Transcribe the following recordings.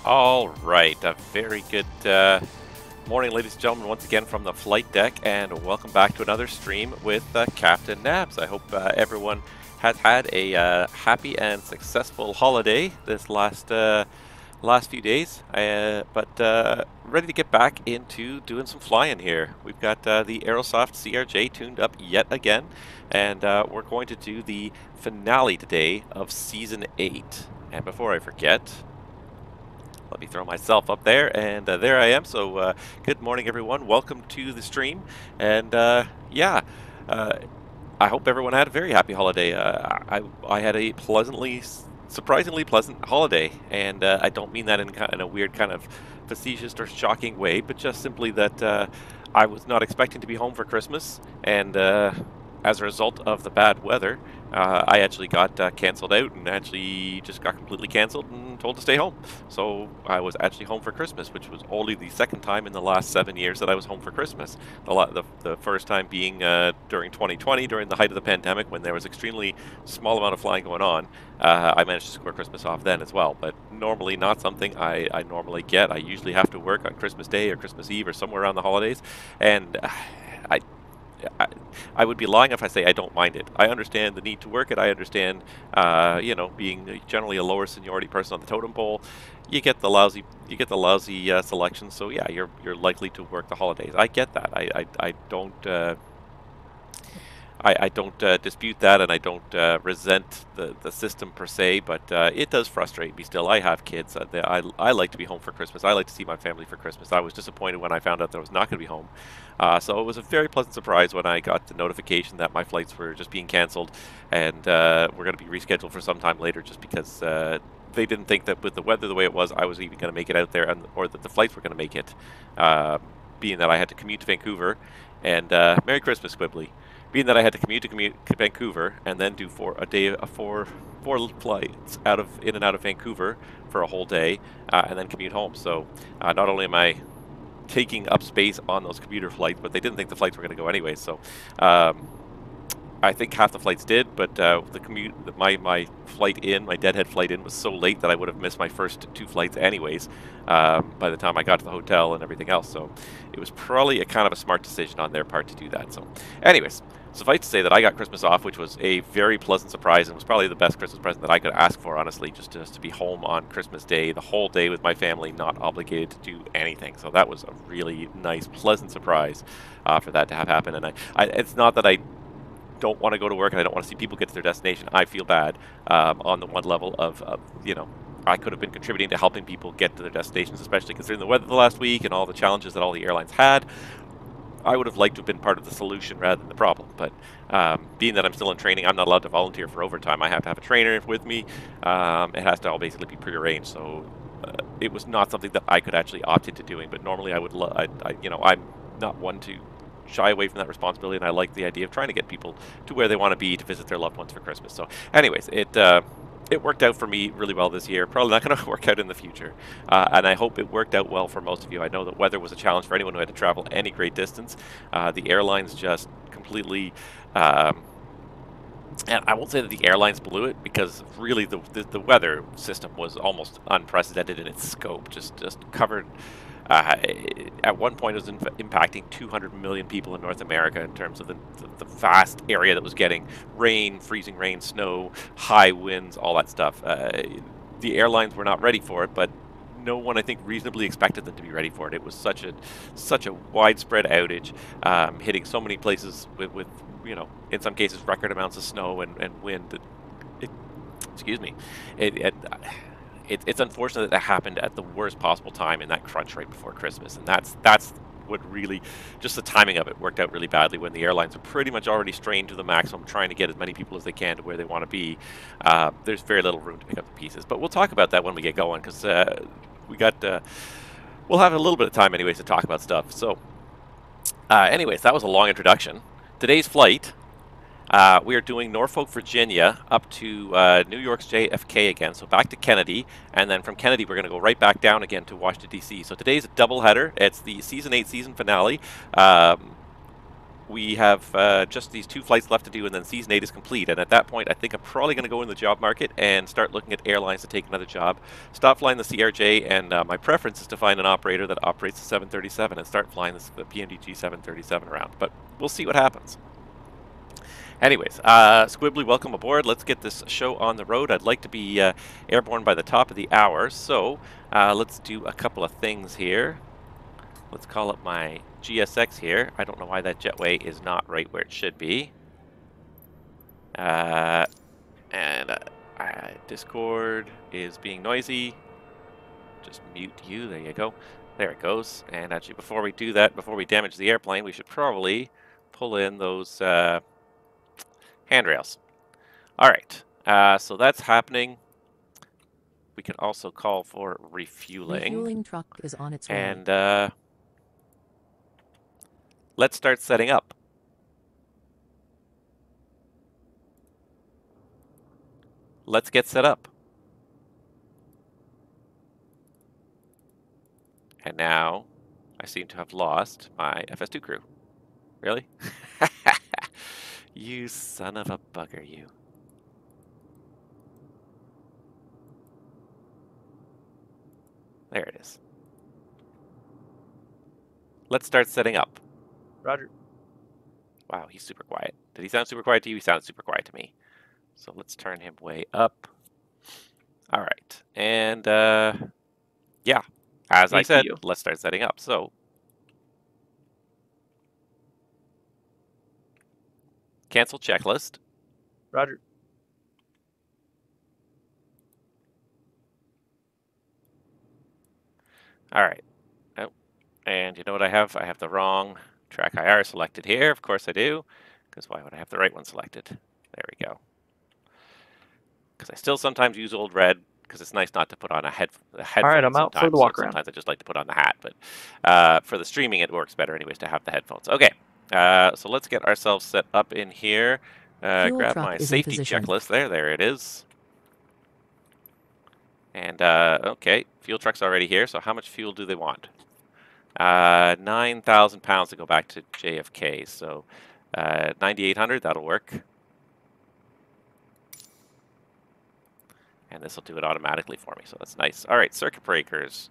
All right, a very good morning, ladies and gentlemen, once again from the flight deck, and welcome back to another stream with Captain Nabs. I hope everyone has had a happy and successful holiday this last few days, but ready to get back into doing some flying here. We've got the Aerosoft CRJ tuned up yet again, and we're going to do the finale today of Season 8. And before I forget, let me throw myself up there, and there I am. So good morning, everyone. Welcome to the stream, and yeah, I hope everyone had a very happy holiday. I had a surprisingly pleasant holiday, and I don't mean that in a weird kind of facetious or shocking way, but just simply that I was not expecting to be home for Christmas, and as a result of the bad weather, I actually got cancelled out and actually just got completely cancelled and told to stay home. So I was actually home for Christmas, which was only the second time in the last 7 years that I was home for Christmas. The first time being during 2020, during the height of the pandemic, when there was extremely small amount of flying going on. I managed to score Christmas off then as well, but normally not something I normally get. I usually have to work on Christmas Day or Christmas Eve or somewhere around the holidays, and I would be lying if I say I don't mind it. I understand the need to work it. I understand, being generally a lower seniority person on the totem pole, you get the lousy selections. So yeah, you're likely to work the holidays. I get that. I don't dispute that, and I don't resent the system per se, but it does frustrate me still. I have kids. I like to be home for Christmas. I like to see my family for Christmas. I was disappointed when I found out that I was not going to be home. So it was a very pleasant surprise when I got the notification that my flights were just being canceled, and were going to be rescheduled for some time later, just because they didn't think that with the weather the way it was, I was even going to make it out there, or that the flights were going to make it, being that I had to commute to Vancouver. And Merry Christmas, Quibbly. Being that I had to commute to Vancouver and then do four flights in and out of Vancouver for a whole day, and then commute home. So not only am I taking up space on those commuter flights, but they didn't think the flights were going to go anyway. So I think half the flights did, but my flight in, my deadhead flight in, was so late that I would have missed my first 2 flights anyways, by the time I got to the hotel and everything else. So it was probably a kind of a smart decision on their part to do that. So anyways, suffice to say that I got Christmas off, which was a very pleasant surprise, and was probably the best Christmas present that I could ask for, honestly, just to be home on Christmas Day, the whole day with my family, not obligated to do anything. So that was a really nice, pleasant surprise for that to have happened. And it's not that I don't want to go to work and I don't want to see people get to their destination. I feel bad on the one level of I could have been contributing to helping people get to their destinations, especially considering the weather the last week and all the challenges that all the airlines had. I would have liked to have been part of the solution rather than the problem, but being that I'm still in training, I'm not allowed to volunteer for overtime. I have to have a trainer with me. It has to all basically be prearranged, so it was not something that I could actually opt into doing. But normally I would, I'm not one to shy away from that responsibility, and I like the idea of trying to get people to where they want to be to visit their loved ones for Christmas. So anyways, it worked out for me really well this year. Probably not going to work out in the future, and I hope it worked out well for most of you. I know that weather was a challenge for anyone who had to travel any great distance. The airlines just completely, and I won't say that the airlines blew it, because really the weather system was almost unprecedented in its scope. Just covered. At one point, it was impacting 200 million people in North America in terms of the vast area that was getting rain, freezing rain, snow, high winds, all that stuff. The airlines were not ready for it, but no one, I think, reasonably expected them to be ready for it. It was such a widespread outage, hitting so many places with in some cases record amounts of snow and wind. Excuse me. It's unfortunate that it happened at the worst possible time in that crunch right before Christmas, and that's what really, just the timing of it worked out really badly when the airlines are pretty much already strained to the maximum, trying to get as many people as they can to where they want to be. There's very little room to pick up the pieces, but we'll talk about that when we get going, because we'll have a little bit of time anyways to talk about stuff. So anyways, that was a long introduction. Today's flight, we are doing Norfolk, Virginia, up to New York's JFK again, so back to Kennedy, and then from Kennedy we're going to go right back down again to Washington, D.C. So today's a doubleheader. It's the Season 8 season finale. we have just these 2 flights left to do, and then season 8 is complete. And at that point, I think I'm probably going to go in the job market and start looking at airlines to take another job. Stop flying the CRJ, and my preference is to find an operator that operates the 737 and start flying the PMDG 737 around. But we'll see what happens. Anyways, Squibbly, welcome aboard. Let's get this show on the road. I'd like to be airborne by the top of the hour, so let's do a couple of things here. Let's call up my GSX here. I don't know why that jetway is not right where it should be. Discord is being noisy. Just mute you. There you go. There it goes. And actually, before we do that, before we damage the airplane, we should probably pull in those handrails. All right. So that's happening. We can also call for refueling. Refueling truck is on its way. And let's start setting up. Let's get set up. And now I seem to have lost my FS2 crew. Really? You son of a bugger, you. There it is. Let's start setting up. Roger. Wow, he's super quiet. Did he sound super quiet to you? He sounded super quiet to me. So let's turn him way up. All right. And yeah, as I said, let's start setting up. So cancel checklist. Roger. All right. Oh, and you know what I have? I have the wrong track IR selected here. Of course I do. Because why would I have the right one selected? There we go. Because I still sometimes use old red because it's nice not to put on a headphone. All right, I'm out for the walk around. Sometimes I just like to put on the hat, but for the streaming it works better anyways to have the headphones. Okay, so let's get ourselves set up in here. Grab my safety checklist there. There it is. And okay, fuel truck's already here. So how much fuel do they want? 9,000 pounds to go back to JFK. So 9,800, that'll work. And this will do it automatically for me, so that's nice. All right, circuit breakers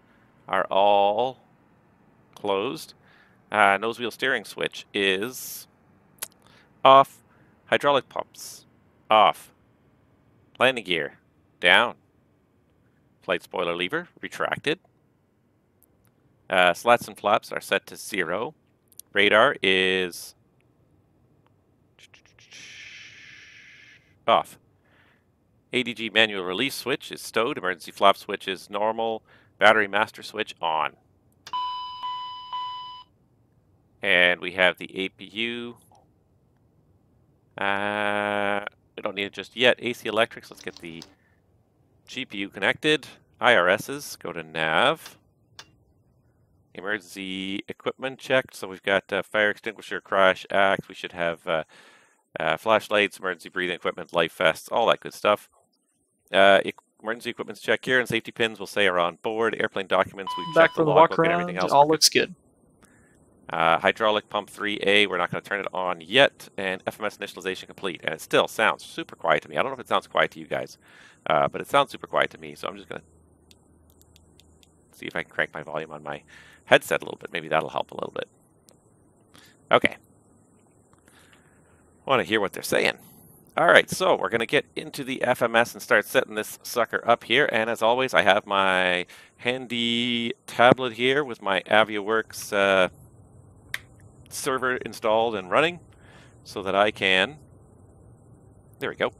are all closed. Nose wheel steering switch is off. Hydraulic pumps off. Landing gear down. Flight spoiler lever retracted. Slats and flaps are set to 0. Radar is off. ADG manual release switch is stowed. Emergency flap switch is normal. Battery master switch on. And we have the APU. We don't need it just yet. AC electrics. Let's get the GPU connected. IRSs. Go to nav. Emergency equipment checked. So we've got fire extinguisher, crash axe. We should have flashlights, emergency breathing equipment, life vests, all that good stuff. Emergency equipment's check here, and safety pins will say are on board. Airplane documents, we've checked the logbook and everything else. All looks good. Hydraulic pump 3A, we're not going to turn it on yet, and FMS initialization complete. And it still sounds super quiet to me. I don't know if it sounds quiet to you guys, but it sounds super quiet to me. So I'm just going to see if I can crank my volume on my headset a little bit. Maybe that'll help a little bit. Okay. I want to hear what they're saying. All right, so we're going to get into the FMS and start setting this sucker up here. And as always, I have my handy tablet here with my AviaWorks server installed and running so that I can, there we go,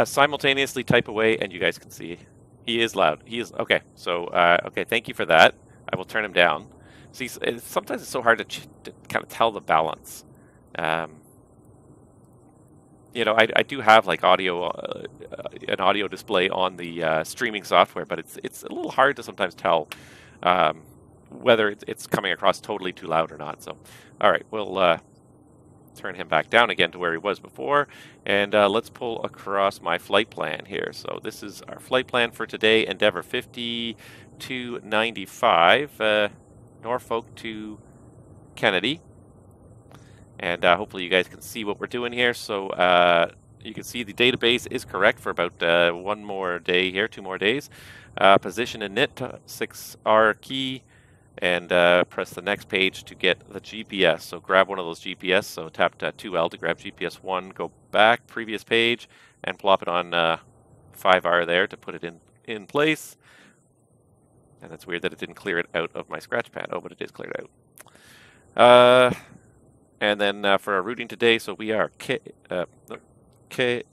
simultaneously type away, and you guys can see he is loud. He is, okay, so, okay, thank you for that. I will turn him down. See, sometimes it's so hard to kind of tell the balance. You know, I do have like audio, an audio display on the streaming software, but it's a little hard to sometimes tell whether it's coming across totally too loud or not. So, all right, we'll turn him back down again to where he was before, and let's pull across my flight plan here. So this is our flight plan for today, Endeavour 5295, Norfolk to Kennedy. And hopefully you guys can see what we're doing here. So you can see the database is correct for about 1 more day here, 2 more days. Position init 6R key, and press the next page to get the GPS. So grab one of those GPS. So tap 2L to grab GPS 1, go back, previous page, and plop it on 5R there to put it in place. And it's weird that it didn't clear it out of my scratch pad. Oh, but it is cleared out. And then for our routing today, so we are KORF.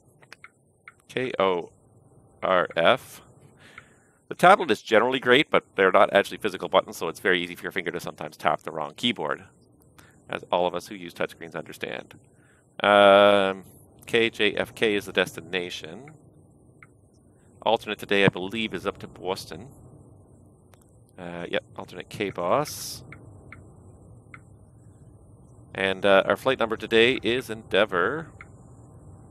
The tablet is generally great, but they're not actually physical buttons, so it's very easy for your finger to sometimes tap the wrong keyboard, as all of us who use touchscreens understand. KJFK is the destination. Alternate today, I believe, is up to Boston. Yep, alternate KBOS. And our flight number today is Endeavour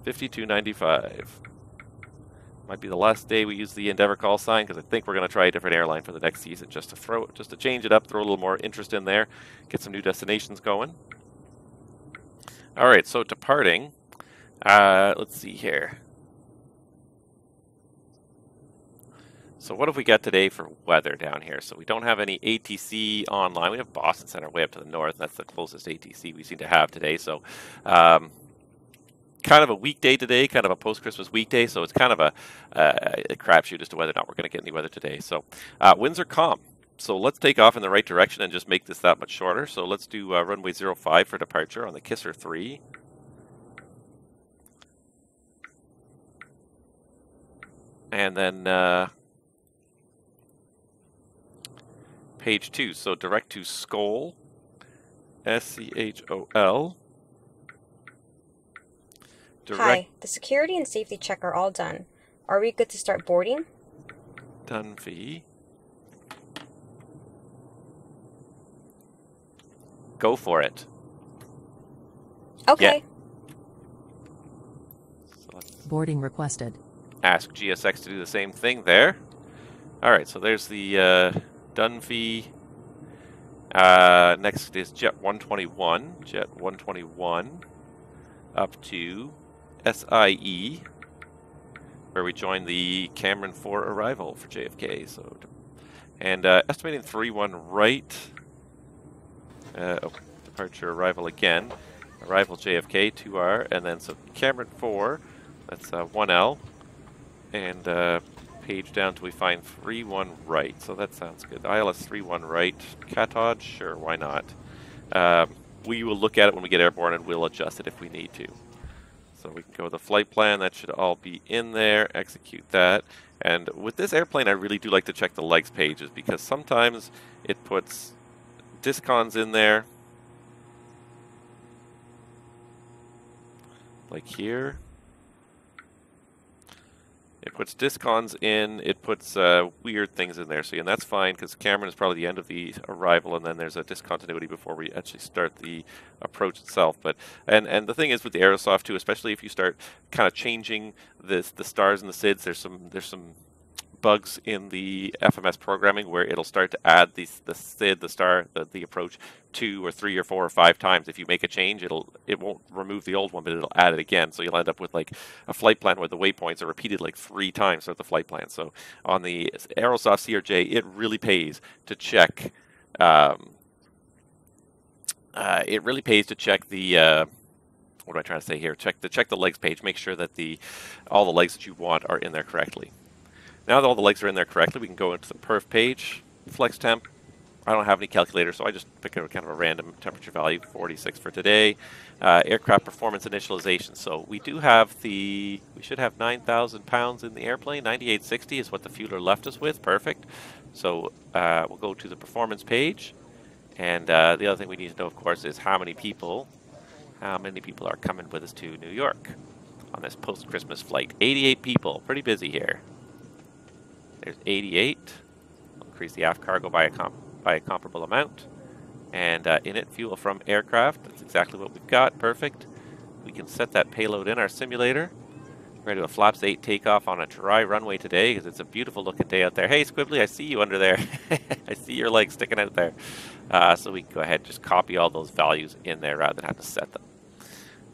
5295. Might be the last day we use the Endeavour call sign, because I think we're going to try a different airline for the next season, just to change it up, throw a little more interest in there, get some new destinations going. All right, so departing. Let's see here. So what have we got today for weather down here? So we don't have any ATC online. We have Boston Center way up to the north. That's the closest ATC we seem to have today. So kind of a weekday today, kind of a post-Christmas weekday. So it's kind of a crapshoot as to whether or not we're going to get any weather today. So winds are calm. So let's take off in the right direction and just make this that much shorter. So let's do runway 05 for departure on the Kisser 3. And then page 2, so direct to Skol, SCHOL. Hi, the security and safety check are all done. Are we good to start boarding? Dunphy. Go for it. Okay. Yeah. Boarding requested. Ask GSX to do the same thing there. Alright, so there's the Dunphy. Next is Jet 121. Jet 121 up to SIE, where we join the Cameron 4 arrival for JFK. So, and estimating 3-1 right. Departure arrival again. Arrival JFK 2R, and then so Cameron 4. That's 1L, and page down till we find 3-1 right. So that sounds good. ILS 3-1 right. Catodge, sure, why not? We will look at it when we get airborne, and we'll adjust it if we need to. So we can go with the flight plan. That should all be in there. Execute that. And with this airplane, I really do like to check the legs pages, because sometimes it puts discons in there, like here. It puts discons in, it puts weird things in there. So, and that's fine, because Cameron is probably the end of the arrival, and then there's a discontinuity before we actually start the approach itself. But and the thing is with the Aerosoft too, especially if you start kind of changing the stars and the SIDs, there's some bugs in the FMS programming where it'll start to add the SID, the star, the approach 2 or 3 or 4 or 5 times. If you make a change, it won't remove the old one, but it'll add it again. So you'll end up with like a flight plan where the waypoints are repeated like 3 times throughout the flight plan. So on the Aerosoft CRJ, it really pays to check. It really pays to check the. What am I trying to say here? Check the legs page. Make sure that all the legs that you want are in there correctly. Now that all the legs are in there correctly, we can go into the perf page, flex temp. I don't have any calculator, so I just pick a kind of a random temperature value, 46 for today. Aircraft performance initialization. So we do have we should have 9,000 pounds in the airplane. 9860 is what the fueler left us with. Perfect. So we'll go to the performance page. And the other thing we need to know, of course, is how many people are coming with us to New York on this post-Christmas flight. 88 people. Pretty busy here. There's 88. We'll increase the aft cargo by a comparable amount. And in it, fuel from aircraft. That's exactly what we've got. Perfect. We can set that payload in our simulator. We're going to do a flaps 8 takeoff on a dry runway today because it's a beautiful looking day out there. Hey, Squibbly, I see you under there. I see your legs sticking out there. So we can go ahead and just copy all those values in there rather than have to set them.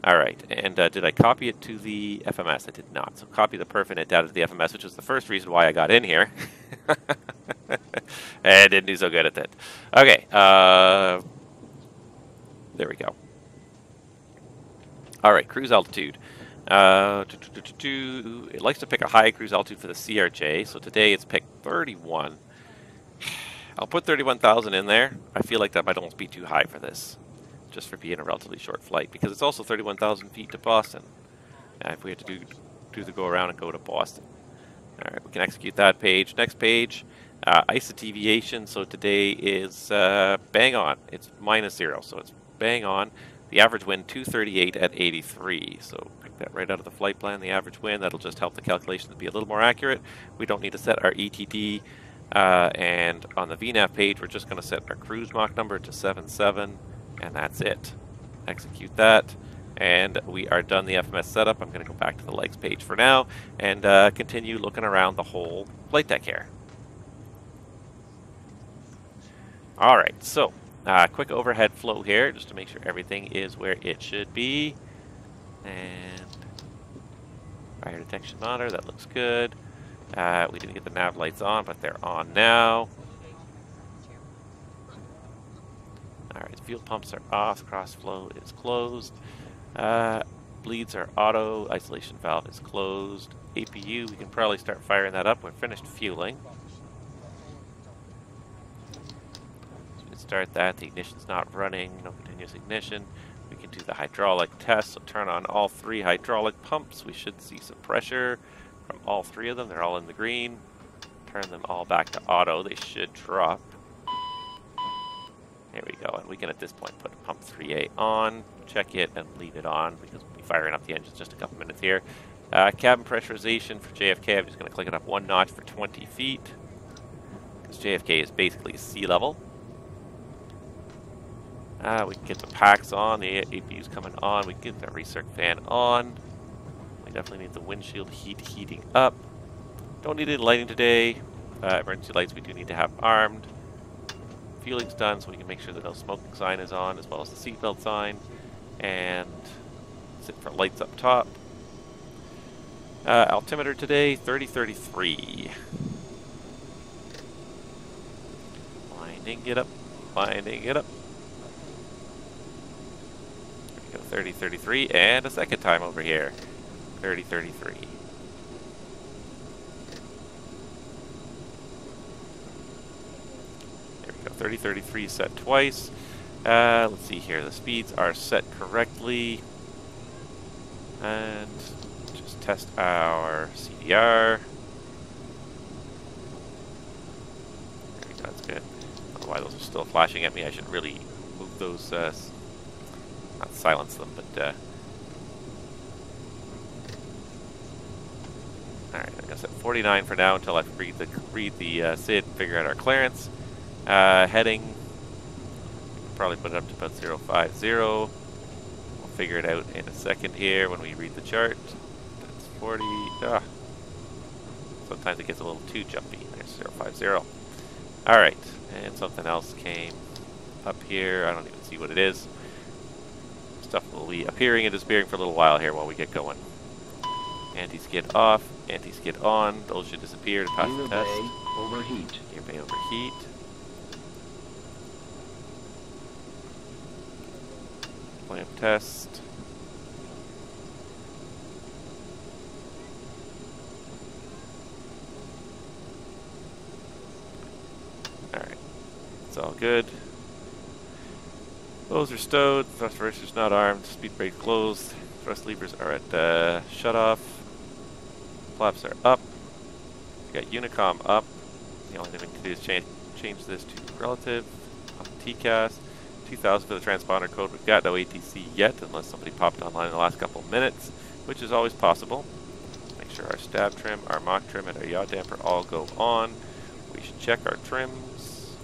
All right, and did I copy it to the FMS? I did not. So copy the perf init data to the FMS, which was the first reason why I got in here. And didn't do so good at that. Okay, there we go. All right, cruise altitude. It likes to pick a high cruise altitude for the CRJ, so today it's picked 31. I'll put 31,000 in there. I feel like that might almost be too high for this, just for being a relatively short flight, because it's also 31,000 feet to Boston. If we had to do the go around and go to Boston. All right, we can execute that page. Next page, ISA deviation. So today is bang on. It's -0, so it's bang on. The average wind 238 at 83. So pick that right out of the flight plan. The average wind, that'll just help the calculations be a little more accurate. We don't need to set our ETD. And on the VNAV page, we're just going to set our cruise Mach number to 77, and that's it. Execute that, and we are done the FMS setup. I'm going to go back to the legs page for now and continue looking around the whole flight deck here. All right, so quick overhead flow here just to make sure everything is where it should be. And fire detection monitor, that looks good. We didn't get the nav lights on, but they're on now. Alright, fuel pumps are off, cross flow is closed. Bleeds are auto, isolation valve is closed. APU, we can probably start firing that up. We're finished fueling. So we can start that. The ignition's not running, no continuous ignition. We can do the hydraulic test, so turn on all 3 hydraulic pumps. We should see some pressure from all 3 of them. They're all in the green. Turn them all back to auto. They should drop. There we go. And we can at this point put pump 3A on, check it, and leave it on because we'll be firing up the engines just a couple minutes here. Cabin pressurization for JFK. I'm just going to click it up 1 notch for 20 feet because JFK is basically sea level. We can get the packs on. The APU's coming on. We can get the recirc fan on. We definitely need the windshield heating up. Don't need any lighting today. Emergency lights we do need to have armed. Fueling's done, so we can make sure that no smoking sign is on, as well as the seatbelt sign. And sit for lights up top. Altimeter today, 3033. Winding it up, winding it up. There we go, 3033, and a second time over here, 3033. There we go, 3033 set twice. Let's see here, the speeds are set correctly. And just test our CDR. There we go, that's good. I don't know why those are still flashing at me. I should really move those, not silence them, but alright, I'm gonna set 49 for now until I read the SID and figure out our clearance. Heading, probably put it up to about 050. We'll figure it out in a second here when we read the chart. That's 40. Sometimes it gets a little too jumpy. There's 050. Alright, and something else came up here. I don't even see what it is. Stuff will be appearing and disappearing for a little while here while we get going. Anti-skid off, anti-skid on. Those should disappear to pass the test. Overheat. Gear bay overheat. Lamp test. Alright. It's all good. Those are stowed. Thrust reverser's not armed. Speed brake closed. Thrust levers are at shut off. Flaps are up. We got Unicom up. The only thing we can do is change this to relative on TCAS. 2000 for the transponder code. We've got no ATC yet, unless somebody popped online in the last couple of minutes, which is always possible. Make sure our stab trim, our mock trim, and our yaw damper all go on. We should check our trims.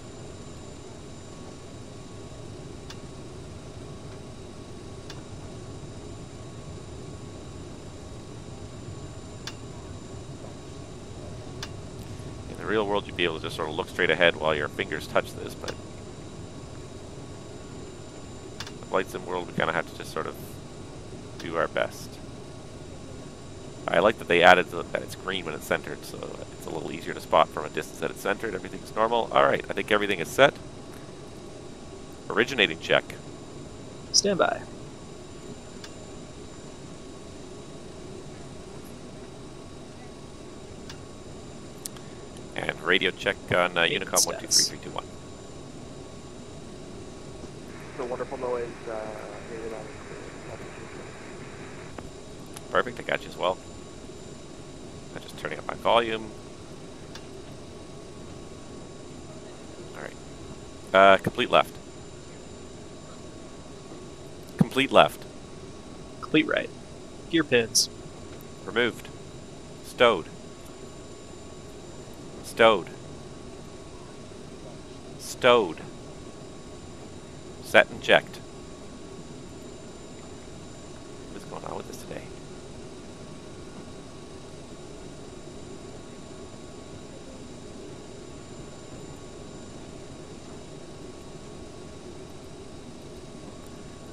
In the real world, you'd be able to just sort of look straight ahead while your fingers touch this, but flight sim world, we kind of have to just sort of do our best. I like that they added that it's green when it's centered, so it's a little easier to spot from a distance that it's centered. Everything's normal. Alright, I think everything is set. Originating check. Stand by. And radio check on Unicom 123321. The wonderful noise. Perfect, I got you as well. I'm just turning up my volume. Alright. Complete left. Complete left. Complete right. Gear pins. Removed. Stowed. Stowed. Stowed. Set and checked. What's going on with this today?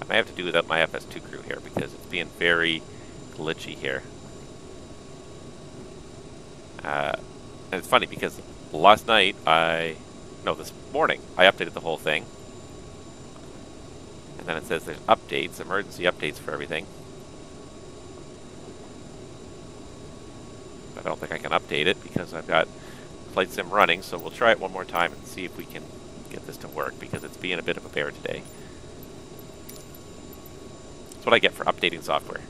I may have to do without my FS2 crew here because it's being very glitchy here. And it's funny because last night this morning, I updated the whole thing. And then it says there's updates, emergency updates for everything. But I don't think I can update it because I've got Flight Sim running, so we'll try it one more time and see if we can get this to work because it's being a bit of a bear today. That's what I get for updating software.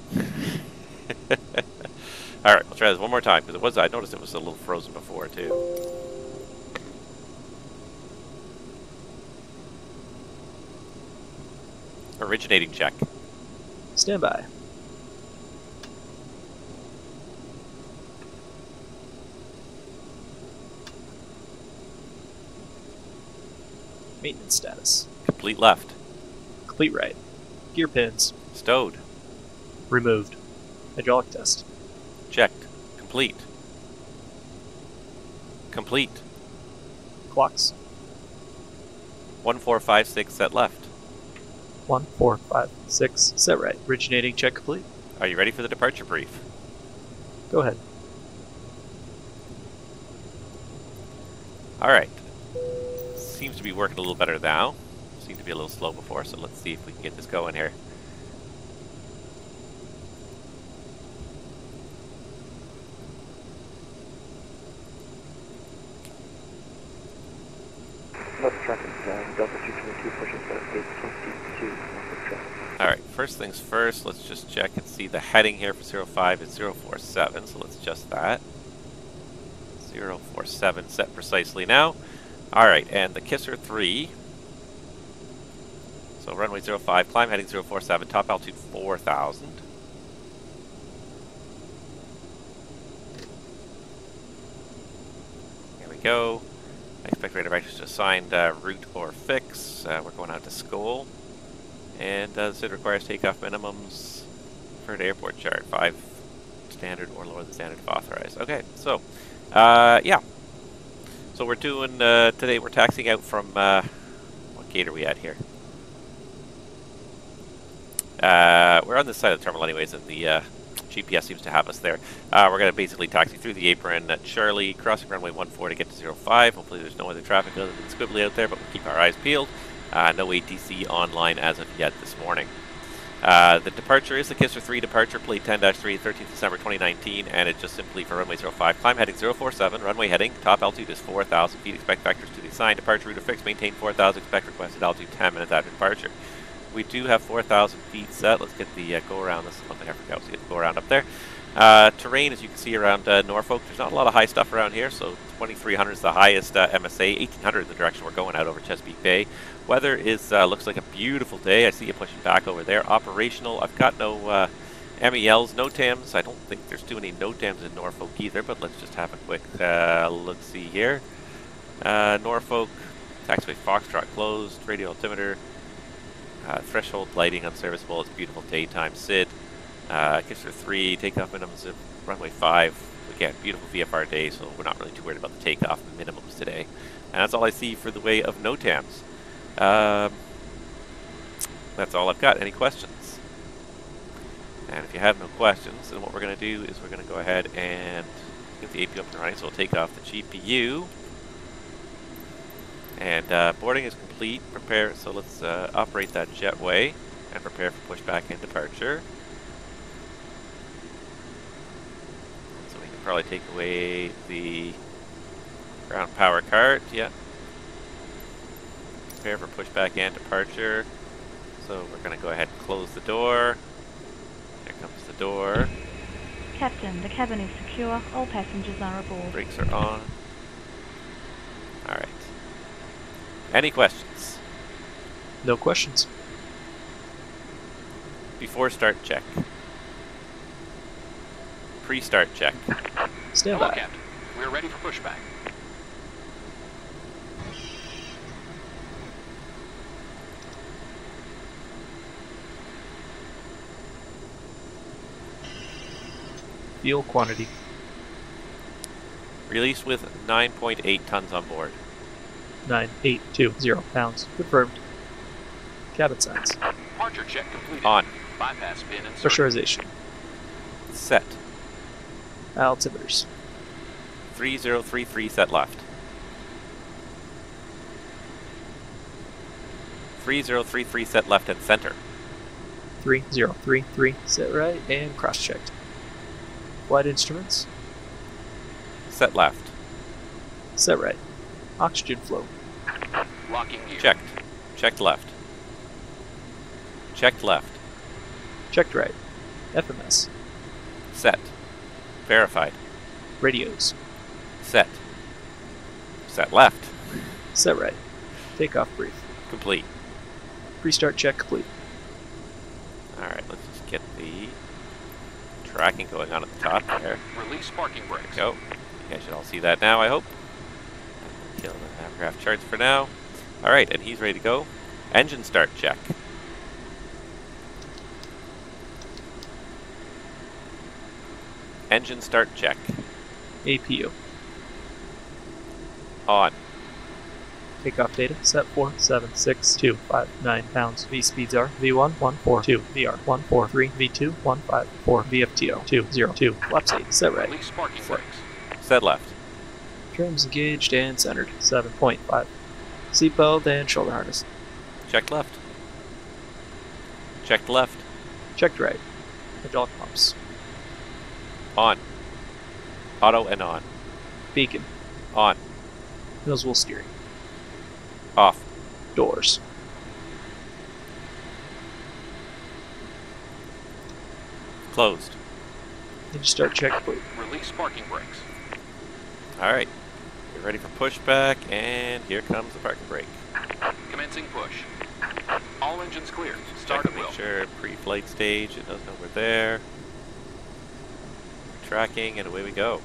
Alright, we'll try this one more time because I noticed it was a little frozen before too. Originating check. Stand by. Maintenance status. Complete left. Complete right. Gear pins. Stowed. Removed. Hydraulic test. Checked. Complete. Complete. Clocks. 1456 set left. 1, 4, 5, 6, set right. Originating check complete. Are you ready for the departure brief? Go ahead. Alright. Seems to be working a little better now. Seemed to be a little slow before, so let's see if we can get this going here. Left traffic, Delta 222, pushing start gate 22, north traffic. Alright, first things first, let's just check and see the heading here for 05 is 047, so let's adjust that. 047 set precisely now. Alright, and the Kisser 3. So runway 05, climb heading 047, top altitude 4,000. Here we go. Expect radar vectors to assigned route or fix. We're going out to school. And this requires takeoff minimums for an airport chart. 5 standard or lower than standard if authorized. Okay, so, yeah. So we're doing, today we're taxiing out from, what gate are we at here? We're on this side of the terminal anyways, and the GPS seems to have us there. We're going to basically taxi through the apron at Charlie, crossing runway 14 to get to 05. Hopefully there's no other traffic other than squibbly out there, but we'll keep our eyes peeled. No ATC online as of yet this morning. The departure is the Kisser 3 departure, plate 10-3, 13th December 2019, and it's just simply for runway 05. Climb heading 047, runway heading, top altitude is 4,000 feet, expect vectors to be assigned, departure route or fixed, maintain 4,000, expect requested altitude 10 minutes after departure. We do have 4,000 feet set. Let's get the go-around. This is one thing I forgot. Let's get the go-around up there. Terrain, as you can see around Norfolk, there's not a lot of high stuff around here, so 2,300 is the highest MSA, 1,800 in the direction we're going out over Chesapeake Bay. Weather is looks like a beautiful day. I see you pushing back over there. Operational, I've got no MELs, NOTAMs. I don't think there's too many NOTAMs in Norfolk either, but let's just have a quick look-see here. Norfolk, taxiway Foxtrot closed, radio altimeter. Threshold lighting unserviceable. It's beautiful daytime SID. Kisser 3, takeoff minimums of runway 5. Again, beautiful VFR day, so we're not really too worried about the takeoff minimums today. And that's all I see for the way of NOTAMs. That's all I've got. Any questions? And if you have no questions, then what we're going to do is we're going to go ahead and get the AP up and running. So we'll take off the GPU. And boarding is complete. Prepare. So let's operate that jetway and prepare for pushback and departure. So we can probably take away the ground power cart. Yeah. Prepare for pushback and departure. So we're going to go ahead and close the door. Here comes the door. Captain, the cabin is secure. All passengers are aboard. Brakes are on. Alright. Any questions? No questions. Before start check. Pre-start check. Stand Hello, by. Captain. We're ready for pushback. Fuel quantity. Release with 9.8 tons on board. 9820 pounds. Confirmed. Cabin signs. Departure check completed. On. Bypass bin inserted. Pressurization. Set. Altimeters. 3033 set left. 3033 set left and center. 3033 set right and cross-checked. Flight instruments. Set left. Set right. Oxygen flow. Locking gear. Checked. Checked left. Checked left. Checked right. FMS. Set. Verified. Radios. Set. Set left. Set right. Takeoff brief. Complete. Pre-start check complete. Alright, let's just get the tracking going on at the top there. Release parking brakes. Go. You guys should all see that now, I hope. Kill the Navigraph charts for now. Alright, and he's ready to go. Engine start check. Engine start check. APU. On. Takeoff data set 476259 pounds. V speeds are V1 142, VR 143, V2 154, VFTO 202. Flaps 8 set right. Release parking Set. brakes. Set left. Trims engaged and centered 7.5. Seatbelt and shoulder harness. Checked left. Checked left. Checked right. Hydraulic pumps. On. Auto and on. Beacon. On. Nose wheel steering. Off. Doors. Closed. Engine start check complete. Release parking brakes. Alright. Get ready for pushback, and here comes the parking brake. Commencing push. All engines clear. Start Check at to make will. sure pre-flight stage, it doesn't know we're there. Tracking, and away we go.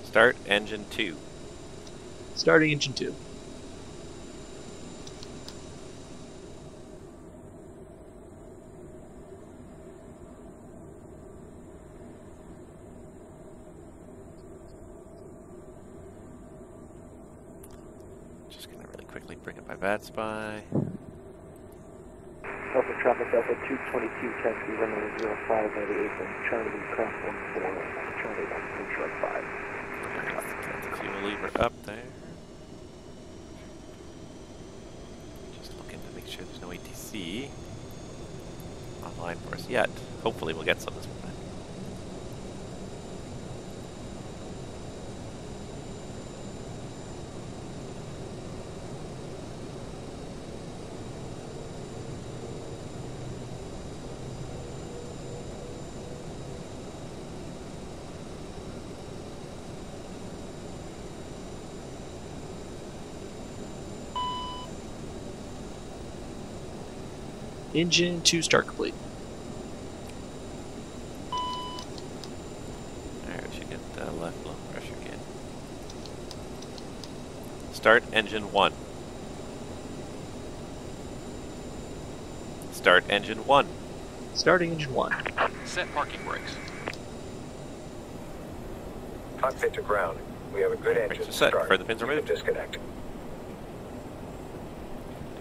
Start engine 2. Starting engine 2. Just gonna really quickly bring up my VATSIM. Delta traffic Delta 222, taxi runway 05 by the apron, Charlie cross 14, Charlie 1 short 5. Get the fuel lever up there. Just looking to make sure there's no ATC online for us yet. Hopefully we'll get some this morning. Engine 2 start complete. Alright, we should get left low pressure again. Start engine 1. start engine 1. Starting engine 1. Set parking brakes. Cockpit to ground. We have a good engine Brakes are set. start. Further pins are removed. Disconnect.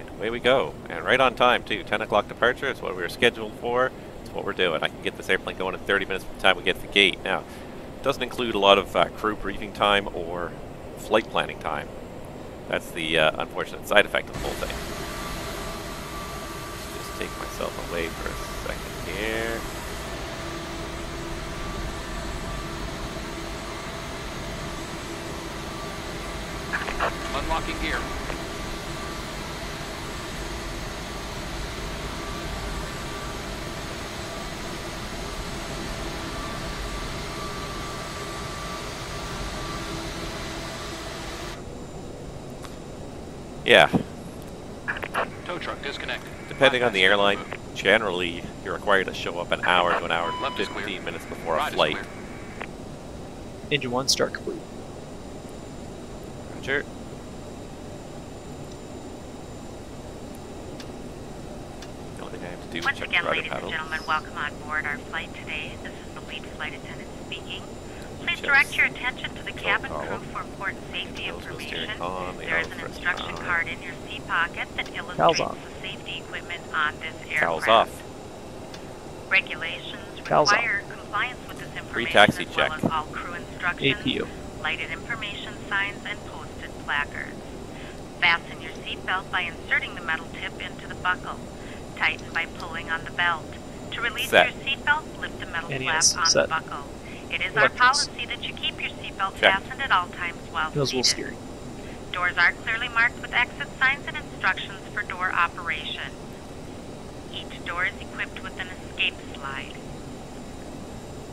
And away we go. And right on time, too. 10 o'clock departure. It's what we were scheduled for. It's what we're doing. I can get this airplane going in 30 minutes from the time we get to the gate. Now, it doesn't include a lot of crew briefing time or flight planning time. That's the unfortunate side effect of the whole thing. Let's just take myself away for a second here. Unlocking gear. Yeah. Tow truck disconnect. Depending on the airline, generally you're required to show up an hour to an hour and 15 minutes before a flight. Engine 1 start complete. Roger. The only thing I have to do is Once check again, the rudder ladies and pedal. gentlemen, welcome on board our flight today. This is the lead flight attendant speaking. Please Just direct your attention to the cabin column. crew for important safety Nose wheel steering information. column, the There is auto an thrust instruction on. card in your seat pocket that Cowls illustrates off. the safety equipment on this Cowls aircraft. off. Regulations Cowls off. require compliance with this information Pre-taxi as well check. as all crew instructions, APU. lighted information signs, and posted placards. Fasten your seatbelt by inserting the metal tip into the buckle. Tighten by pulling on the belt. To release Set. your seatbelt, lift the metal NES. flap on Set. the buckle. It is our Electrics. policy that you keep your seatbelt Check. fastened at all times while Nose wheel seated. steering. Doors are clearly marked with exit signs and instructions for door operation. Each door is equipped with an escape slide.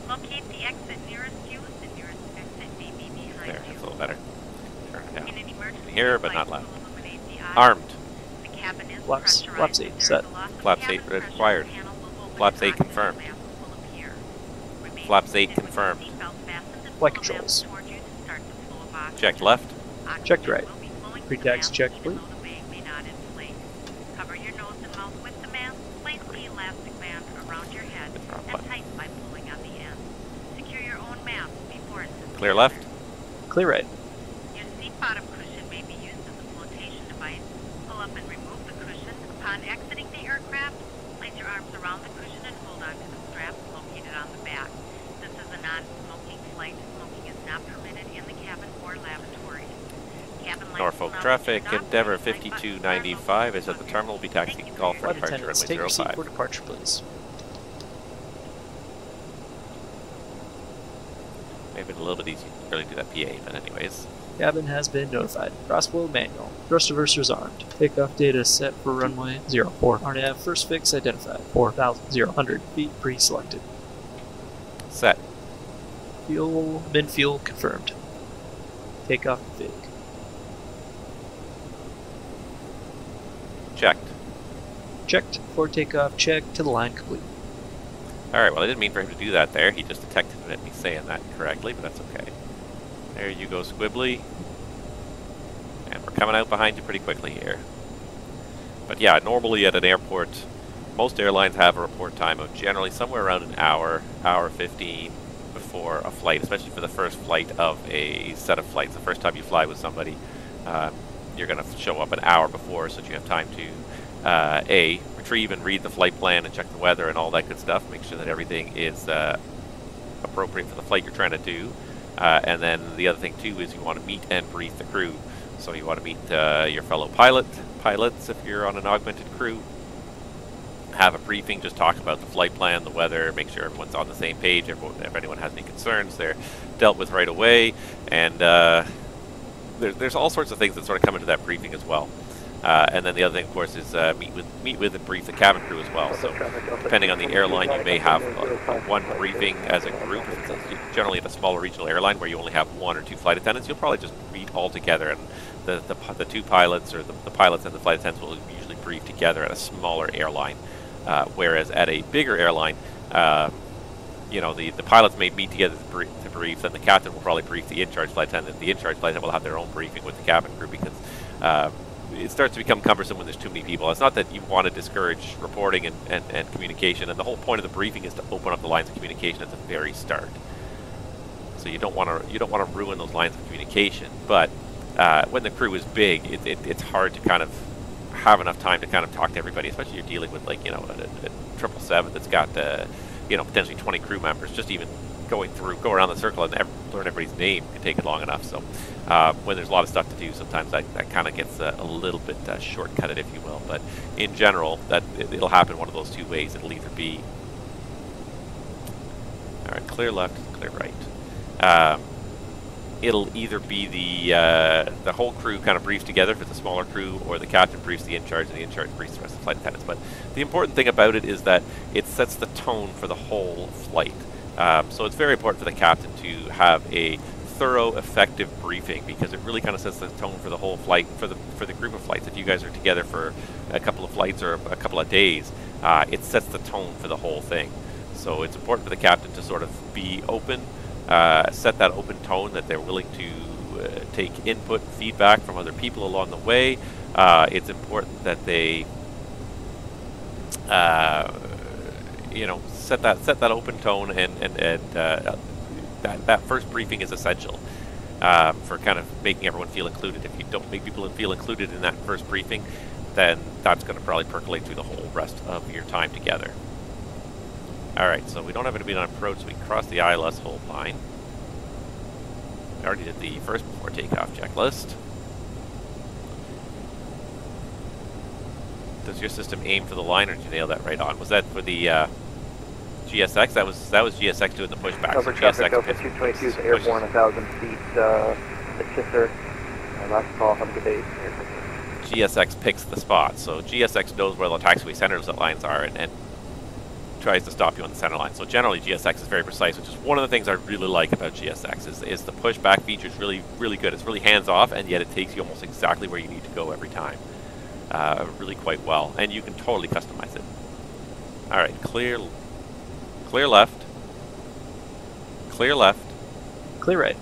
Locate the exit nearest you. The nearest exit may be behind There, you. that's a little better. Turn it down. In an emergency, Here, but lights not loud. will illuminate the aisle. Armed. The cabin is Flaps- pressurized. flaps If 8 there is set. a loss of Flaps cabin 8 pressure, required. the panel will open Flaps and 8 confirmed. lamps will appear. Remain Flaps 8 seated with your confirmed. seatbelt fastened and Flight pull the lamps controls. toward you to start the flow of oxygen. Checked left. Oxygen Checked right. will be flowing to the Pre-tax mask check even complete. though the bag may not inflate. Cover your nose and mouth with the mask. Place the elastic band around your head and tighten by pulling on the end. Secure your own mask before it's Clear left. Clear right. Your seat bottom cushion may be used as a flotation device. Pull up and remove the cushion. Upon exiting the aircraft, place your arms around the cushion and hold on to the straps located on the back. This is a non-smoking flight. Smoking is not permitted in the cabin or lavatory. Cabin lights will Norfolk now be traffic, turned off. Endeavour Flight buttons are 5295 is at the located terminal. Will be taxiing Thank you for golf your for Flight departure attendants, take runway your seat 05. for departure, please. Maybe a little bit easy to barely do that PA, but anyways. Cabin has been notified. Crossflow manual. Thrust reversers armed. Takeoff data set for runway 04. RNAV first fix identified. 4,000 feet pre-selected. Set. Fuel, min-fuel confirmed. Takeoff config. Checked. Checked. For takeoff check to the line complete. Alright, well I didn't mean for him to do that there. He just detected me saying that correctly, but that's okay. There you go, Squibbly. And we're coming out behind you pretty quickly here. But yeah, normally at an airport, most airlines have a report time of generally somewhere around an hour, hour 15 before a flight, especially for the first flight of a set of flights. The first time you fly with somebody, you're going to show up an hour before so that you have time to A, retrieve and read the flight plan and check the weather and all that good stuff, make sure that everything is appropriate for the flight you're trying to do. And then the other thing too is you want to meet and brief the crew. So you want to meet your fellow pilots if you're on an augmented crew. Have a briefing, just talk about the flight plan, the weather, make sure everyone's on the same page. If anyone has any concerns, they're dealt with right away. And there's all sorts of things that sort of come into that briefing as well. And then the other thing, of course, is meet with and brief the cabin crew as well. So depending on the airline, you may have one briefing as a group. If it's generally at a smaller regional airline where you only have one or two flight attendants, you'll probably just meet all together, and the two pilots or the pilots and the flight attendants will usually brief together at a smaller airline. Whereas at a bigger airline, the pilots may meet together to brief, and the captain will probably brief the in-charge flight attendant. The in-charge flight attendant will have their own briefing with the cabin crew because it starts to become cumbersome when there's too many people. It's not that you want to discourage reporting and communication, and the whole point of the briefing is to open up the lines of communication at the very start. So you don't want to ruin those lines of communication. But when the crew is big, it's hard to kind of have enough time to kind of talk to everybody, especially you're dealing with, like, you know, a 777 that's got you know, potentially 20 crew members. Just even go around the circle and learn everybody's name can take it long enough. So when there's a lot of stuff to do, sometimes that kind of gets a little bit shortcutted, if you will. But in general, it'll happen one of those two ways. It'll either be all right, clear left, clear right. It'll either be the whole crew kind of briefs together if it's a smaller crew, or the captain briefs the in-charge and the in-charge briefs the rest of the flight attendants. But the important thing about it is that it sets the tone for the whole flight. So it's very important for the captain to have a thorough, effective briefing, because it really kind of sets the tone for the whole flight, for the group of flights. If you guys are together for a couple of flights or a couple of days, it sets the tone for the whole thing. So it's important for the captain to sort of be open, set that open tone, that they're willing to take input, feedback from other people along the way. It's important that they, you know, set that open tone, and that first briefing is essential for kind of making everyone feel included. If you don't make people feel included in that first briefing, then that's going to probably percolate through the whole rest of your time together. Alright, so we don't have anybody on approach, so we can cross the ILS hold line. We already did the first before takeoff checklist. Does your system aim for the line, or did you nail that right on? Was that for the GSX? That was GSX doing the pushback. Over so traffic, GSX Delta 222 is airborne 1,000 feet. That's just sir. Last call, have a good day. GSX picks the spot, so GSX knows where the taxiway center lines are, and tries to stop you on the center line. So generally GSX is very precise, which is one of the things I really like about GSX is the pushback feature is really, really good. It's really hands-off, and yet it takes you almost exactly where you need to go every time. Really quite well, and you can totally customize it. Alright, clear left, clear left, Clear right.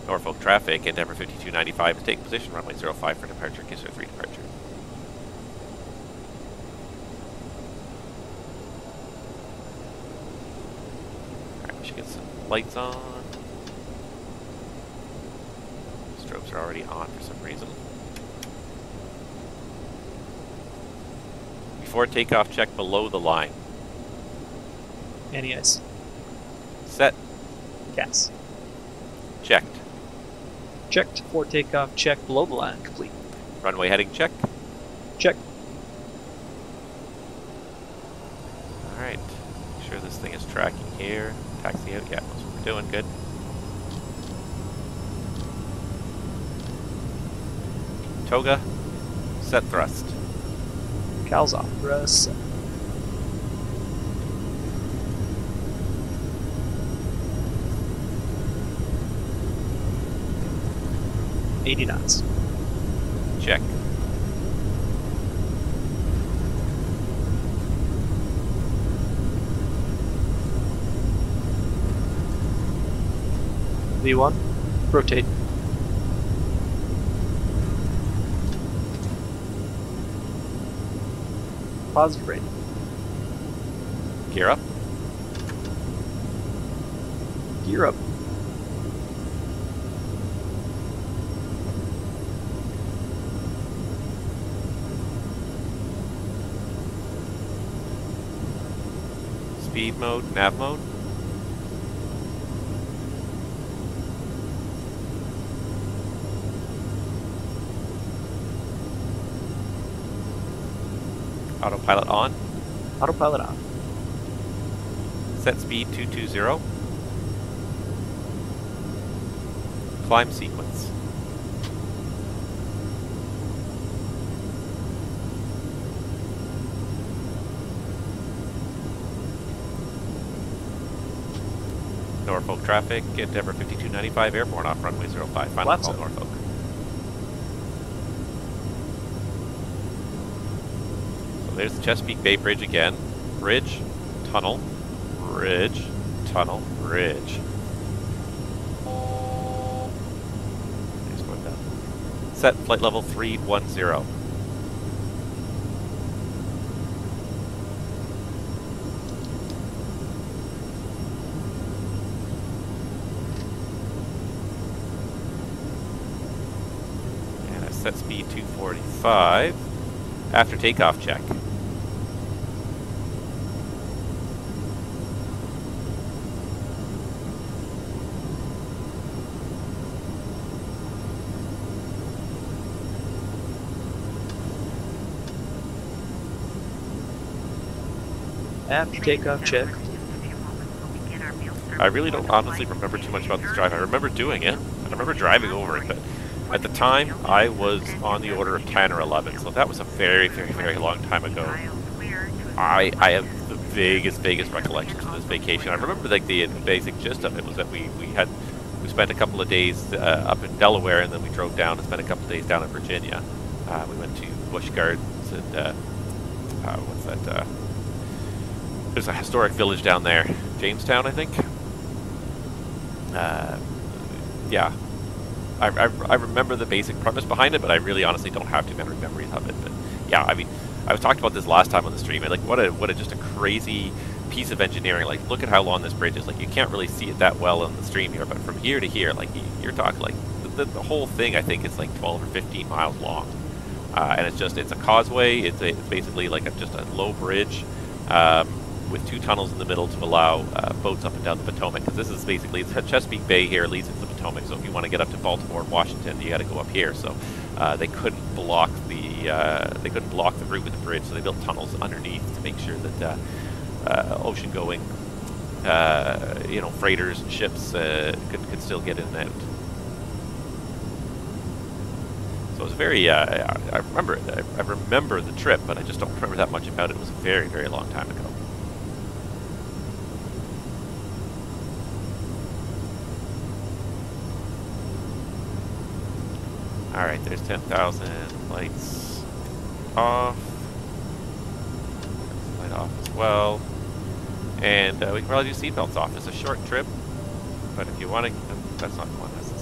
Norfolk traffic, Endeavour 5295 is taking position, runway 05 for departure, Kisser 3 departure. Alright, we should get some lights on. Strobes are already on for some reason. Before takeoff, check below the line. Anti-ice. Set. Gas. Checked. Checked. For takeoff, check below the line. Complete. Runway heading check. Check. Alright. Make sure this thing is tracking here. Taxi out. Yeah, that's what we're doing. Good. Toga. Set thrust. Cow's off. Thrust. 80 knots. Check. V1. Rotate. Positive rate. Gear up. Gear up. Speed mode, nav mode. Autopilot on. Autopilot on. Set speed 220. Climb sequence. Norfolk traffic, Endeavour 5295, airborne off runway 05, final Left call side. Norfolk. So there's the Chesapeake Bay Bridge again. Bridge, tunnel, bridge, tunnel, bridge. Just going down. set flight level 310. And I set speed 245 after takeoff check. After takeoff check. I really don't honestly remember too much about this drive. I remember doing it, and I remember driving over it, but at the time, I was on the order of 10 or 11, so that was a very, very, very long time ago. I have the vaguest recollections of this vacation. I remember like the basic gist of it was that we spent a couple of days up in Delaware, and then we drove down and spent a couple of days down in Virginia. We went to Busch Gardens and what's that? There's a historic village down there, Jamestown, I think. Yeah, I remember the basic premise behind it, but I really honestly don't have too many memories of it. But yeah, I mean, I was talking about this last time on the stream. Like, what a just a crazy piece of engineering. Like, look at how long this bridge is. Like, you can't really see it that well on the stream here, but from here to here, like, you're talking like the whole thing. I think is like 12 or 15 miles long, and it's a causeway. It's basically like just a low bridge. With two tunnels in the middle to allow boats up and down the Potomac, because this is basically Chesapeake Bay here leads into the Potomac. So if you want to get up to Baltimore and Washington, you got to go up here. So they couldn't block the route with the bridge, so they built tunnels underneath to make sure that ocean-going freighters and ships could still get in and out. So it was very I remember it. I remember the trip, but I just don't remember that much about it. It was a very, very long time ago. Alright, there's 10,000 lights off. Light off as well. And we can probably do seatbelts off. It's a short trip, but if you want to... that's not the one, that's the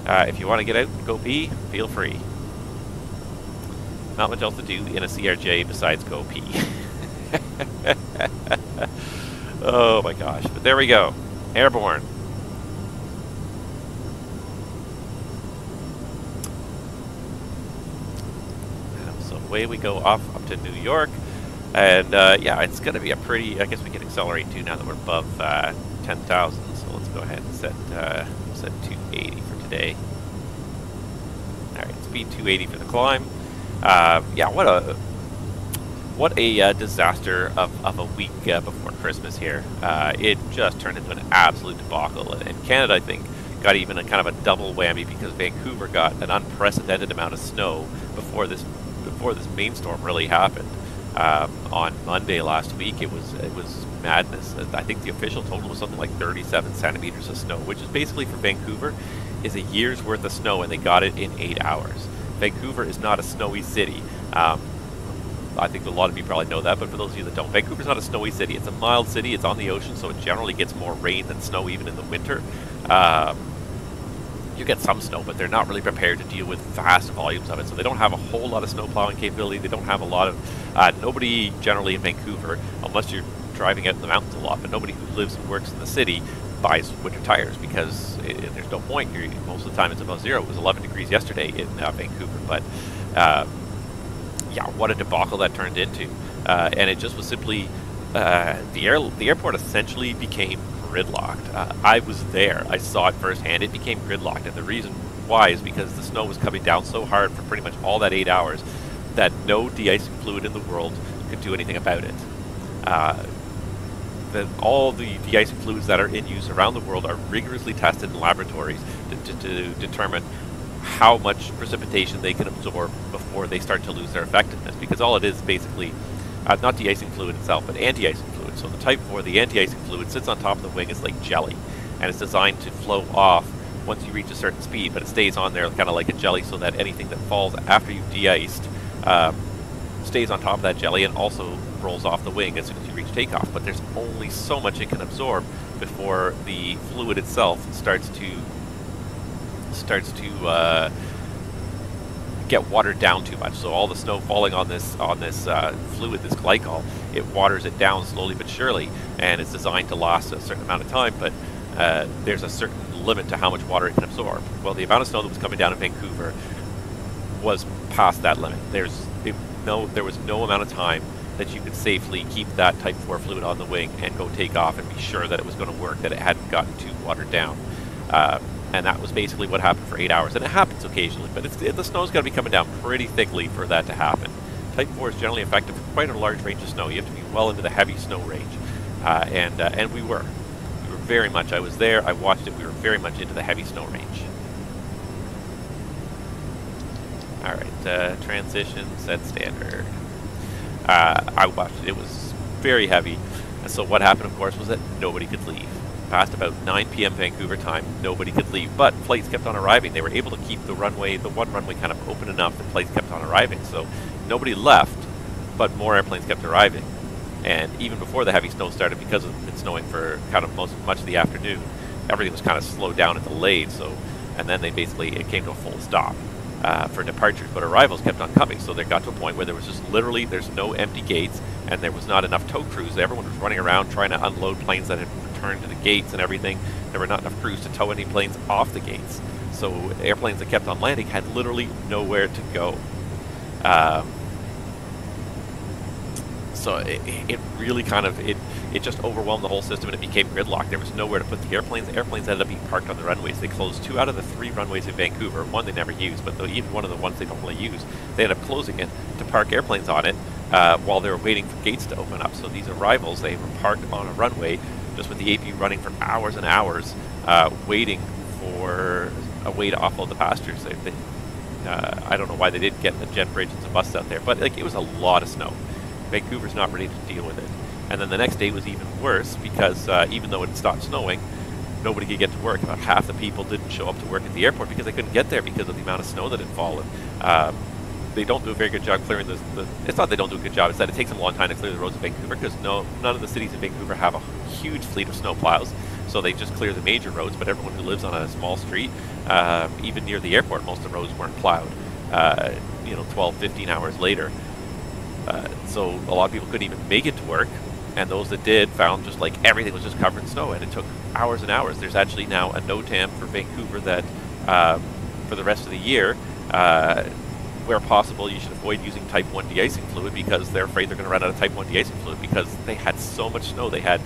seatbelts. If you want to get out and go pee, feel free. Not much else to do in a CRJ besides go pee. Oh my gosh, but there we go. Airborne. Away we go up to New York, and yeah, it's going to be a pretty, I guess we can accelerate too now that we're above 10,000, so let's go ahead and set 280 for today. Alright, speed 280 for the climb. Yeah, what a disaster of a week before Christmas here. It just turned into an absolute debacle, and Canada, I think, got even a kind of a double whammy because Vancouver got an unprecedented amount of snow before this main storm really happened. On Monday last week, it was madness. I think the official total was something like 37 centimeters of snow, which is basically for Vancouver is a year's worth of snow, and they got it in 8 hours. Vancouver is not a snowy city. I think a lot of you probably know that, but for those of you that don't, Vancouver's not a snowy city. It's a mild city. It's on the ocean, so it generally gets more rain than snow even in the winter. You get some snow, but they're not really prepared to deal with vast volumes of it. So they don't have a whole lot of snow plowing capability. They don't have a lot of, nobody generally in Vancouver, unless you're driving out in the mountains a lot, but nobody who lives and works in the city buys winter tires because there's no point. Most of the time it's above zero. It was 11 degrees yesterday in Vancouver, but yeah, what a debacle that turned into. And it just was simply, the airport essentially became gridlocked. I was there. I saw it firsthand. It became gridlocked, and the reason why is because the snow was coming down so hard for pretty much all that 8 hours that no de-icing fluid in the world could do anything about it. All the de-icing fluids that are in use around the world are rigorously tested in laboratories to determine how much precipitation they can absorb before they start to lose their effectiveness, because all it is basically not de-icing fluid itself, but anti-icing fluid. So the type 4, the anti-icing fluid, sits on top of the wing. It's like jelly, and it's designed to flow off once you reach a certain speed, but it stays on there kind of like a jelly, so that anything that falls after you've de-iced stays on top of that jelly and also rolls off the wing as soon as you reach takeoff. But there's only so much it can absorb before the fluid itself starts to starts to get watered down too much. So all the snow falling on this fluid, this glycol, it waters it down slowly but surely, and it's designed to last a certain amount of time. But there's a certain limit to how much water it can absorb. Well, the amount of snow that was coming down in Vancouver was past that limit. There was no amount of time that you could safely keep that Type 4 fluid on the wing and go take off and be sure that it was going to work, that it hadn't gotten too watered down. And that was basically what happened for 8 hours. And it happens occasionally, but the snow's got to be coming down pretty thickly for that to happen. Type 4 is generally effective for quite a large range of snow. You have to be well into the heavy snow range. And we were. We were very much. I was there. I watched it. We were very much into the heavy snow range. All right, transition, set standard. I watched it. It was very heavy. And so what happened, of course, was that nobody could leave. Past about 9 p.m. Vancouver time, nobody could leave. But flights kept on arriving. They were able to keep the one runway kind of open enough that flights kept on arriving. So nobody left, but more airplanes kept arriving. And even before the heavy snow started, because it had been snowing for kind of much of the afternoon, everything was kind of slowed down and delayed. So, and then it came to a full stop. For departures, but arrivals kept on coming, so they got to a point where there was just literally, there's no empty gates, and there was not enough tow crews. Everyone was running around trying to unload planes that had returned to the gates and everything. There were not enough crews to tow any planes off the gates, so airplanes that kept on landing had literally nowhere to go. So it really kind of, it just overwhelmed the whole system, and it became gridlocked. There was nowhere to put the airplanes. Airplanes ended up being parked on the runways. They closed 2 out of the 3 runways in Vancouver. One they never used, but even one of the ones they normally use, they ended up closing it to park airplanes on it while they were waiting for gates to open up. So these arrivals, they were parked on a runway just with the AP running for hours and hours, waiting for a way to offload the passengers. I don't know why they didn't get a jet bridge and some buses out there, but it was a lot of snow. Vancouver's not ready to deal with it. And then the next day was even worse because even though it stopped snowing, nobody could get to work. About half the people didn't show up to work at the airport because they couldn't get there because of the amount of snow that had fallen. They don't do a very good job clearing it's not they don't do a good job, it's that it takes them a long time to clear the roads in Vancouver because none of the cities in Vancouver have a huge fleet of snow plows. So they just clear the major roads, but everyone who lives on a small street, even near the airport, most of the roads weren't plowed, 12, 15 hours later. So a lot of people couldn't even make it to work, and those that did found just like everything was just covered in snow, and it took hours and hours. There's actually now a NOTAM for Vancouver that for the rest of the year, where possible, you should avoid using Type 1 de-icing fluid because they're afraid they're going to run out of Type 1 de-icing fluid because they had so much snow. They had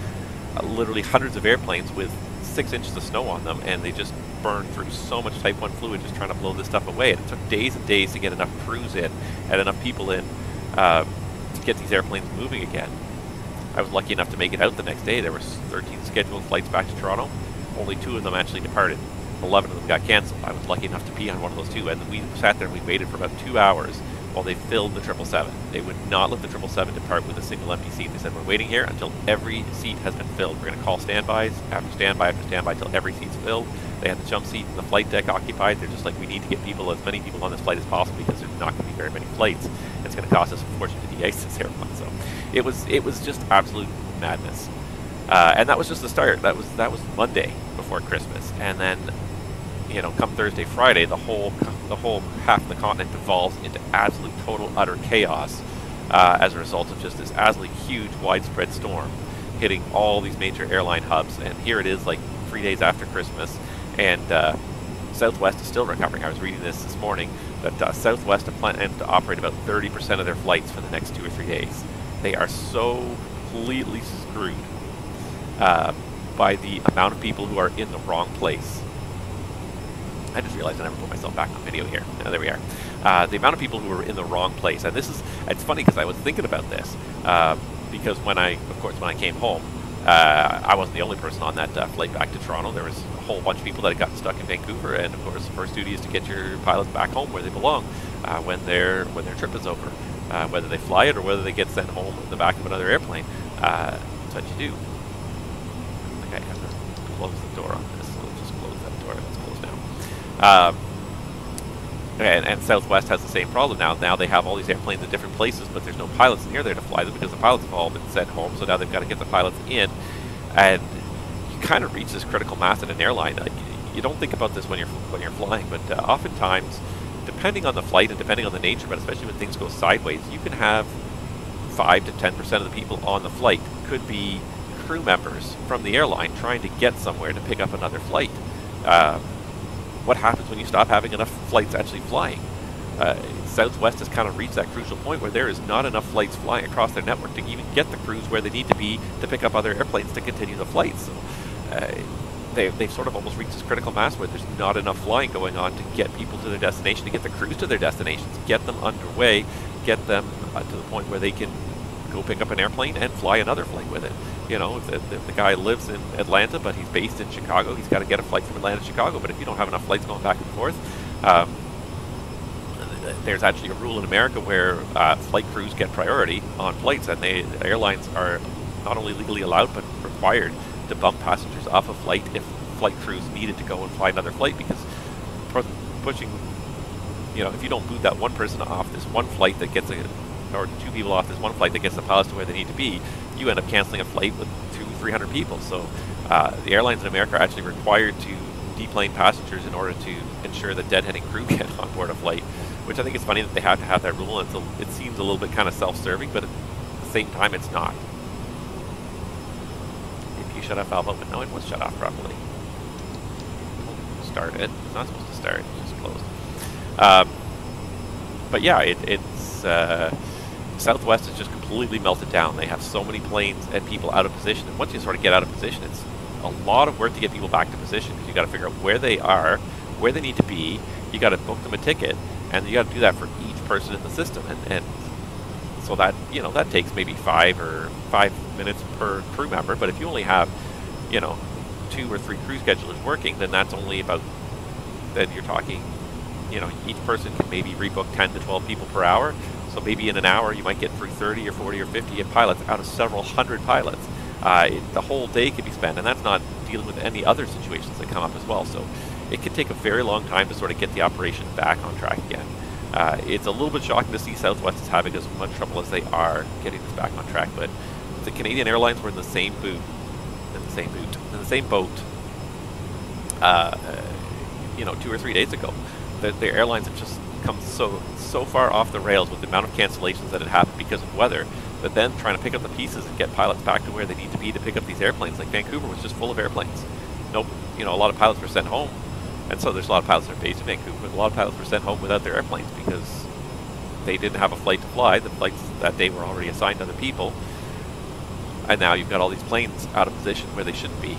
literally hundreds of airplanes with 6 inches of snow on them, and they just burned through so much Type 1 fluid just trying to blow this stuff away. And it took days and days to get enough crews in and enough people in to get these airplanes moving again. I was lucky enough to make it out the next day. There were 13 scheduled flights back to Toronto. Only 2 of them actually departed. 11 of them got cancelled. I was lucky enough to be on one of those 2, and we sat there and we waited for about 2 hours while they filled the 777. They would not let the 777 depart with a single empty seat. They said, we're waiting here until every seat has been filled. We're going to call standbys after standby after standby until every seat's filled. They had the jump seat and the flight deck occupied. They're just like, we need to get as many people on this flight as possible because there's not going to be very many flights. It's going to cost us a fortune to de-ice this airplane. So it was just absolute madness. And that was just the start. That was Monday before Christmas, and then come Thursday, Friday, the whole half of the continent devolves into absolute, total, utter chaos as a result of just this absolutely huge, widespread storm hitting all these major airline hubs. And here it is, like 3 days after Christmas, and Southwest is still recovering. I was reading this morning that Southwest plans to operate about 30% of their flights for the next 2 or 3 days. They are so completely screwed by the amount of people who are in the wrong place. I just realized I never put myself back on video here. There we are. The amount of people who are in the wrong place, and it's funny because I was thinking about this because when I came home, I wasn't the only person on that flight back to Toronto. There was a whole bunch of people that had gotten stuck in Vancouver, and of course, the first duty is to get your pilots back home where they belong when their trip is over, whether they fly it or whether they get sent home in the back of another airplane. That's what you do. I think I have to close the door on this, so let's just close that door. It's closed now. And Southwest has the same problem now. Now they have all these airplanes in different places, but there's no pilots near there to fly them because the pilots have all been sent home. So now they've got to get the pilots in, and you kind of reach this critical mass at an airline. Like, you don't think about this when you're flying, but oftentimes, depending on the flight and depending on the nature, but especially when things go sideways, you can have 5 to 10% of the people on the flight could be crew members from the airline trying to get somewhere to pick up another flight. What happens when you stop having enough flights actually flying? Southwest has kind of reached that crucial point where there is not enough flights flying across their network to even get the crews where they need to be to pick up other airplanes to continue the flight. So they've sort of almost reached this critical mass where there's not enough flying going on to get people to their destination, to get the crews to their destinations, get them underway, get them to the point where they can go pick up an airplane and fly another flight with it. You know, if the guy lives in Atlanta but he's based in Chicago, he's got to get a flight from Atlanta to Chicago. But if you don't have enough flights going back and forth, there's actually a rule in America where flight crews get priority on flights, and the airlines are not only legally allowed but required to bump passengers off a flight if flight crews needed to go and fly another flight, because pushing, you know, if you don't boot that one person off this one flight that gets or two people off this one flight that gets the pilots to where they need to be, you end up canceling a flight with 200-300 people. So the airlines in America are actually required to deplane passengers in order to ensure that deadheading crew get on board a flight, which I think is funny that they have to have that rule, and it seems a little bit kind of self-serving, but at the same time it's not. If you shut off valve open, no, it was shut off properly. Start it. It's not supposed to start, it's just closed. But yeah, it's Southwest is just completely melted down. They have so many planes and people out of position, and once you sort of get out of position, it's a lot of work to get people back to position, because you got to figure out where they are, where they need to be. You got to book them a ticket, and you got to do that for each person in the system, and so that, you know, that takes maybe 5 minutes per crew member. But if you only have, you know, 2 or 3 crew schedulers working, then that's only about, then you're talking, you know, each person can maybe rebook 10 to 12 people per hour. So maybe in an hour you might get through 30 or 40 or 50 pilots out of several hundred pilots. The whole day could be spent, and that's not dealing with any other situations that come up as well. So it could take a very long time to sort of get the operation back on track again. It's a little bit shocking to see Southwest is having as much trouble as they are getting this back on track, but the Canadian Airlines were in the same boat, you know, 2 or 3 days ago. The airlines have just come so far off the rails with the amount of cancellations that had happened because of weather, but then trying to pick up the pieces and get pilots back to where they need to be to pick up these airplanes. Like Vancouver was just full of airplanes. Nope, you know, a lot of pilots were sent home, and so there's a lot of pilots that are based in Vancouver, but a lot of pilots were sent home without their airplanes because they didn't have a flight to fly. The flights that day were already assigned to other people, and now you've got all these planes out of position where they shouldn't be.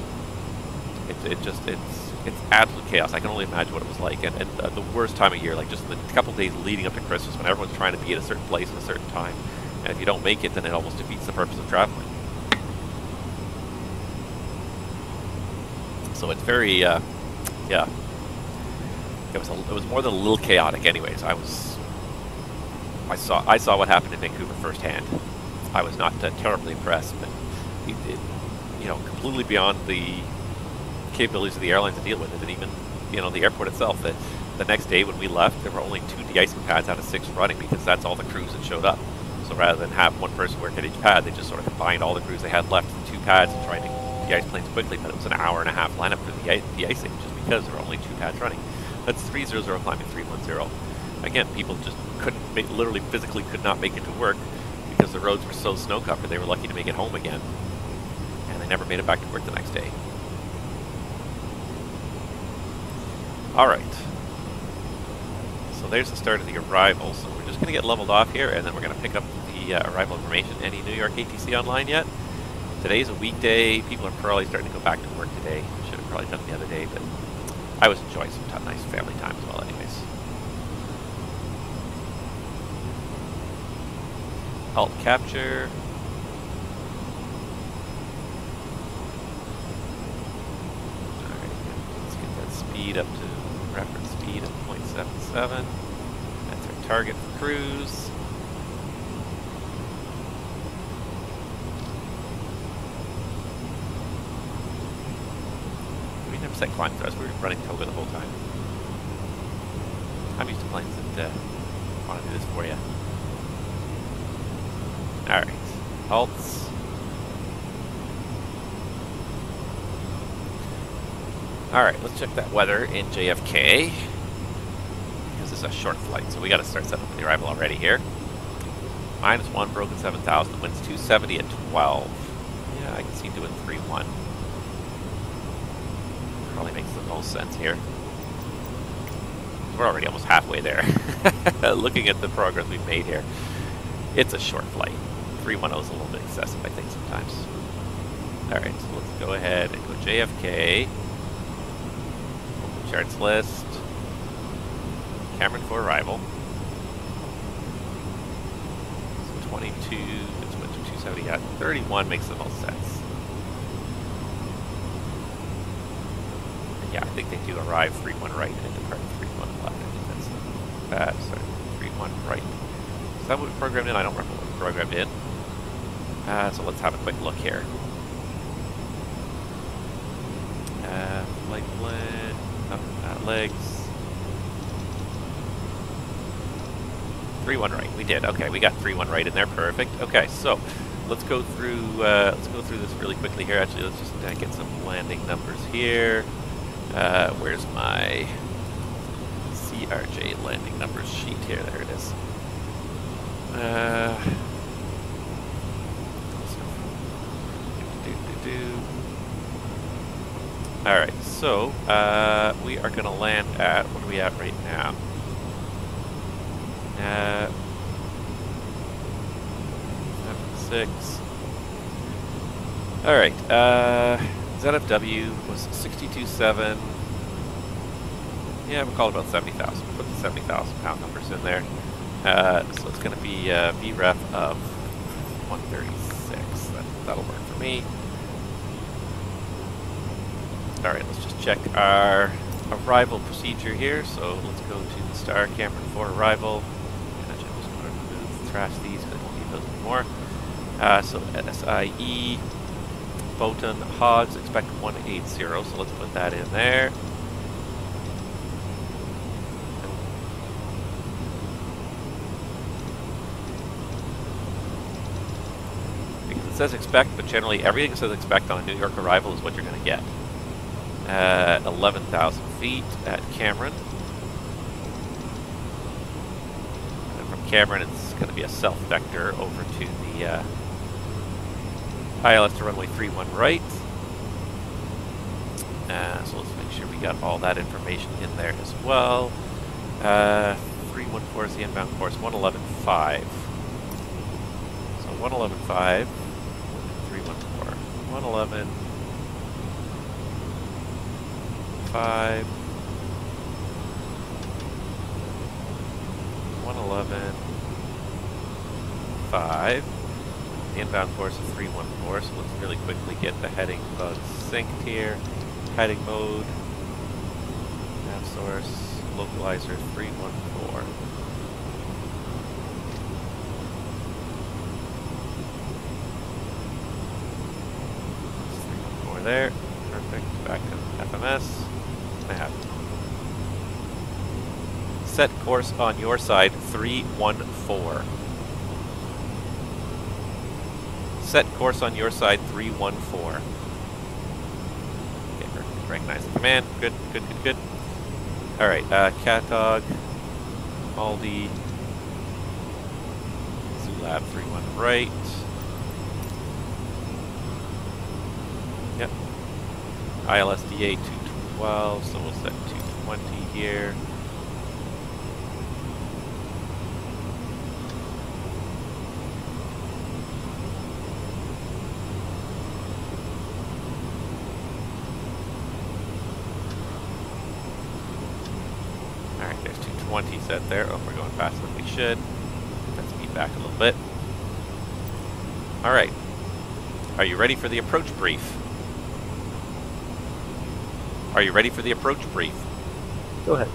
It's absolute chaos. I can only imagine what it was like, and the worst time of year, like just the couple days leading up to Christmas, when everyone's trying to be at a certain place at a certain time, and if you don't make it, then it almost defeats the purpose of traveling. So it's very, yeah, it was more than a little chaotic. Anyways, I saw what happened in Vancouver firsthand. I was not terribly impressed, but it, you know, completely beyond the capabilities of the airlines to deal with it, and even, you know, the airport itself. The next day when we left, there were only 2 de-icing pads out of 6 running, because that's all the crews that showed up. So rather than have one person work at each pad, they just sort of combined all the crews they had left in 2 pads and tried to de-ice planes quickly. But it was an hour-and-a-half lineup for the de-icing, just because there were only 2 pads running. That's 300 climbing 310. Again, people just literally physically could not make it to work because the roads were so snow-covered. They were lucky to make it home again, and they never made it back to work the next day. Alright, so there's the start of the arrival. So we're just going to get leveled off here, and then we're going to pick up the arrival information. Any New York ATC online yet? Today's a weekday. People are probably starting to go back to work today. Should have probably done it the other day, but I was enjoying some nice family time as well anyways. Alt capture. Alright, let's get that speed up to reference speed of 0.77. That's our target for cruise. We never set climb thrust, we were running toga the whole time. I'm used to planes that want to do this for you. Alright, alts. Alright, let's check that weather in JFK. Because it's a short flight, so we got to start setting up the arrival already here. -1, broken 7,000, winds 270 at 12. Yeah, I can see doing 3-1. Probably makes the most sense here. We're already almost halfway there. Looking at the progress we've made here. It's a short flight. 310 is a little bit excessive, I think, sometimes. Alright, so let's go ahead and go JFK. Open charts list. Cameron for arrival. So 22, it's winter 270 at 31 makes the most sense. Yeah, I think they do arrive 3-1 right and depart 3-1 left. I think that's sorry, 3-1 right. Is that what we programmed in? I don't remember what we programmed in. So let's have a quick look here. Flight blend, legs. 3-1 right. We did. Okay, we got 3-1 right in there. Perfect. Okay, so let's go through this really quickly here. Actually, let's just get some landing numbers here. Where's my CRJ landing numbers sheet here? There it is. Alright, so we are going to land at, what are we at right now? Six. Alright, ZFW was 62.7. Yeah, we'll call it about 70,000. Put the 70,000 pound numbers in there. So it's going to be VREF of 136. That'll work for me. Alright, let's just check our arrival procedure here. So let's go to the star Cameron for arrival. And I'm just going to remove, trash these because I don't need those anymore. So SIE, Botan, Hogs, expect 180. So let's put that in there. Because it says expect, but generally everything that says expect on a New York arrival is what you're going to get. 11,000 feet at Cameron. And from Cameron, it's going to be a self-vector over to the ILS to runway 31 right. So let's make sure we got all that information in there as well. 314 is the inbound course, 111.5. So 111.5, 314, 111. 5, 111, 5. The inbound course is 314, so let's really quickly get the heading bugs synced here. Heading mode, nav source, localizer 314. There. Perfect. Back to FMS. Nav. Set course on your side 314. Set course on your side 314. Okay, perfect. Recognize the command. Good, good, good, good. Alright, Catog, Aldi, Zulab 31 right. Yep. ILSDA 212, so we'll set 220 here. Alright, there's 220 set there. Oh, we're going faster than we should. Let's speed back a little bit. Alright. Are you ready for the approach brief? Are you ready for the approach brief? Go ahead.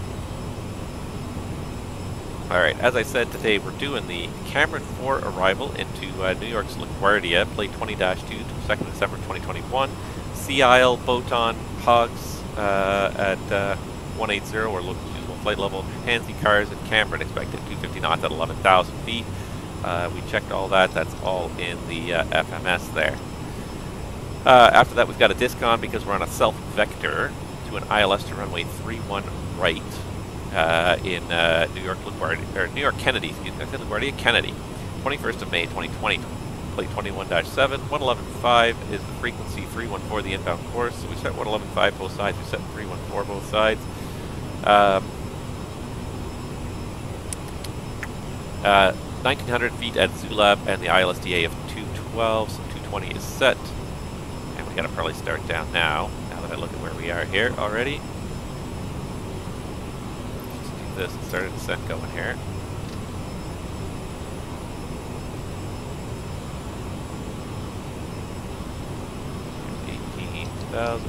Alright, as I said today, we're doing the Cameron 4 arrival into New York's LaGuardia, plate 20-2 to 2nd December 2021. Sea Isle, Botan, Hogs at 180 or local usable flight level. Hansi cars at Cameron expected 250 knots at 11,000 feet. We checked all that. That's all in the FMS there. After that, we've got a disc on because we're on a self-vector to an ILS to runway 31 right in New York LaGuardia, or New York Kennedy, excuse me. I said LaGuardia, Kennedy. 21st of May 2020. Flight 21-7. 111.5 is the frequency, 314 the inbound course. So we set 111.5 both sides, we set 314 both sides. 1900 feet at Zulab and the ILSTA of 212, so 220 is set. And we gotta probably start down now that I look at where we are here already. Just do this and start a descent going here. $18,000.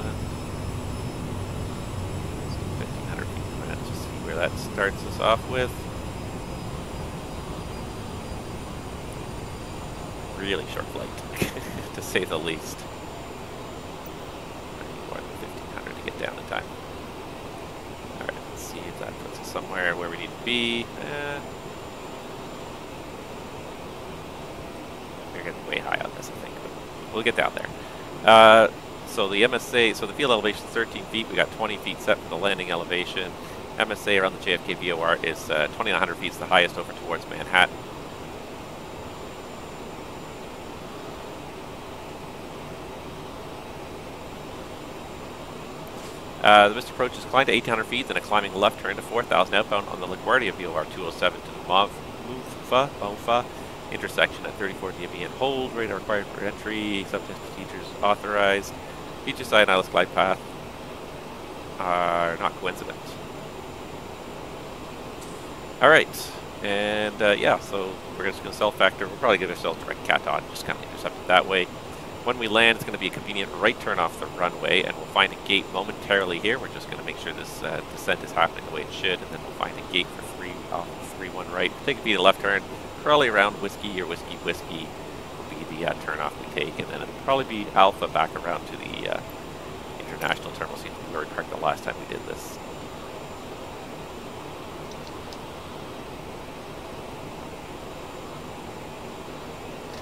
1,500 feet per minute. Just see where that starts us off with. Really short flight, to say the least. I need more than 1,500 to get down in time. Alright, let's see if that puts us somewhere where we need to be. We're getting way high on this, I think, but we'll get down there. So the MSA, so the field elevation is 13 feet. We got 20 feet set for the landing elevation. MSA around the JFK VOR is 2,900 feet, is the highest over towards Manhattan. The missed approach is climbed to 1,800 feet, then a climbing left turn to 4,000 outbound on the LaGuardia VOR 207 to the Mofa intersection at 34 DME and hold. Radar required for entry. Subtest procedures authorized. Future side and ILS glide path are not coincident. Alright, and yeah, so we're just going to self-factor. We'll probably give ourselves direct cat on, just kind of intercept it that way. When we land, it's going to be a convenient right turn off the runway, and we'll find a gate momentarily here. We're just going to make sure this descent is happening the way it should, and then we'll find a gate for 3-1 right. Take a beat of left turn, probably around whiskey or whiskey will be the turn off we take, and then it'll probably be alpha back around to the international terminal. See where we parked the last time we did this.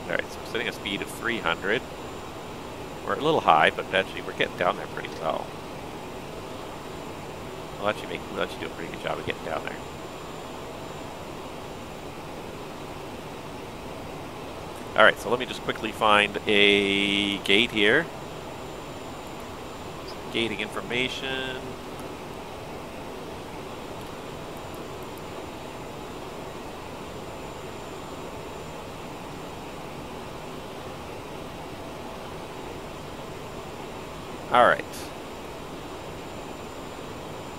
Alright, so we're setting a speed of 300. We're a little high, but actually we're getting down there pretty well. We'll actually do a pretty good job of getting down there. Alright, so let me just quickly find a gate here. Some gating information. Alright.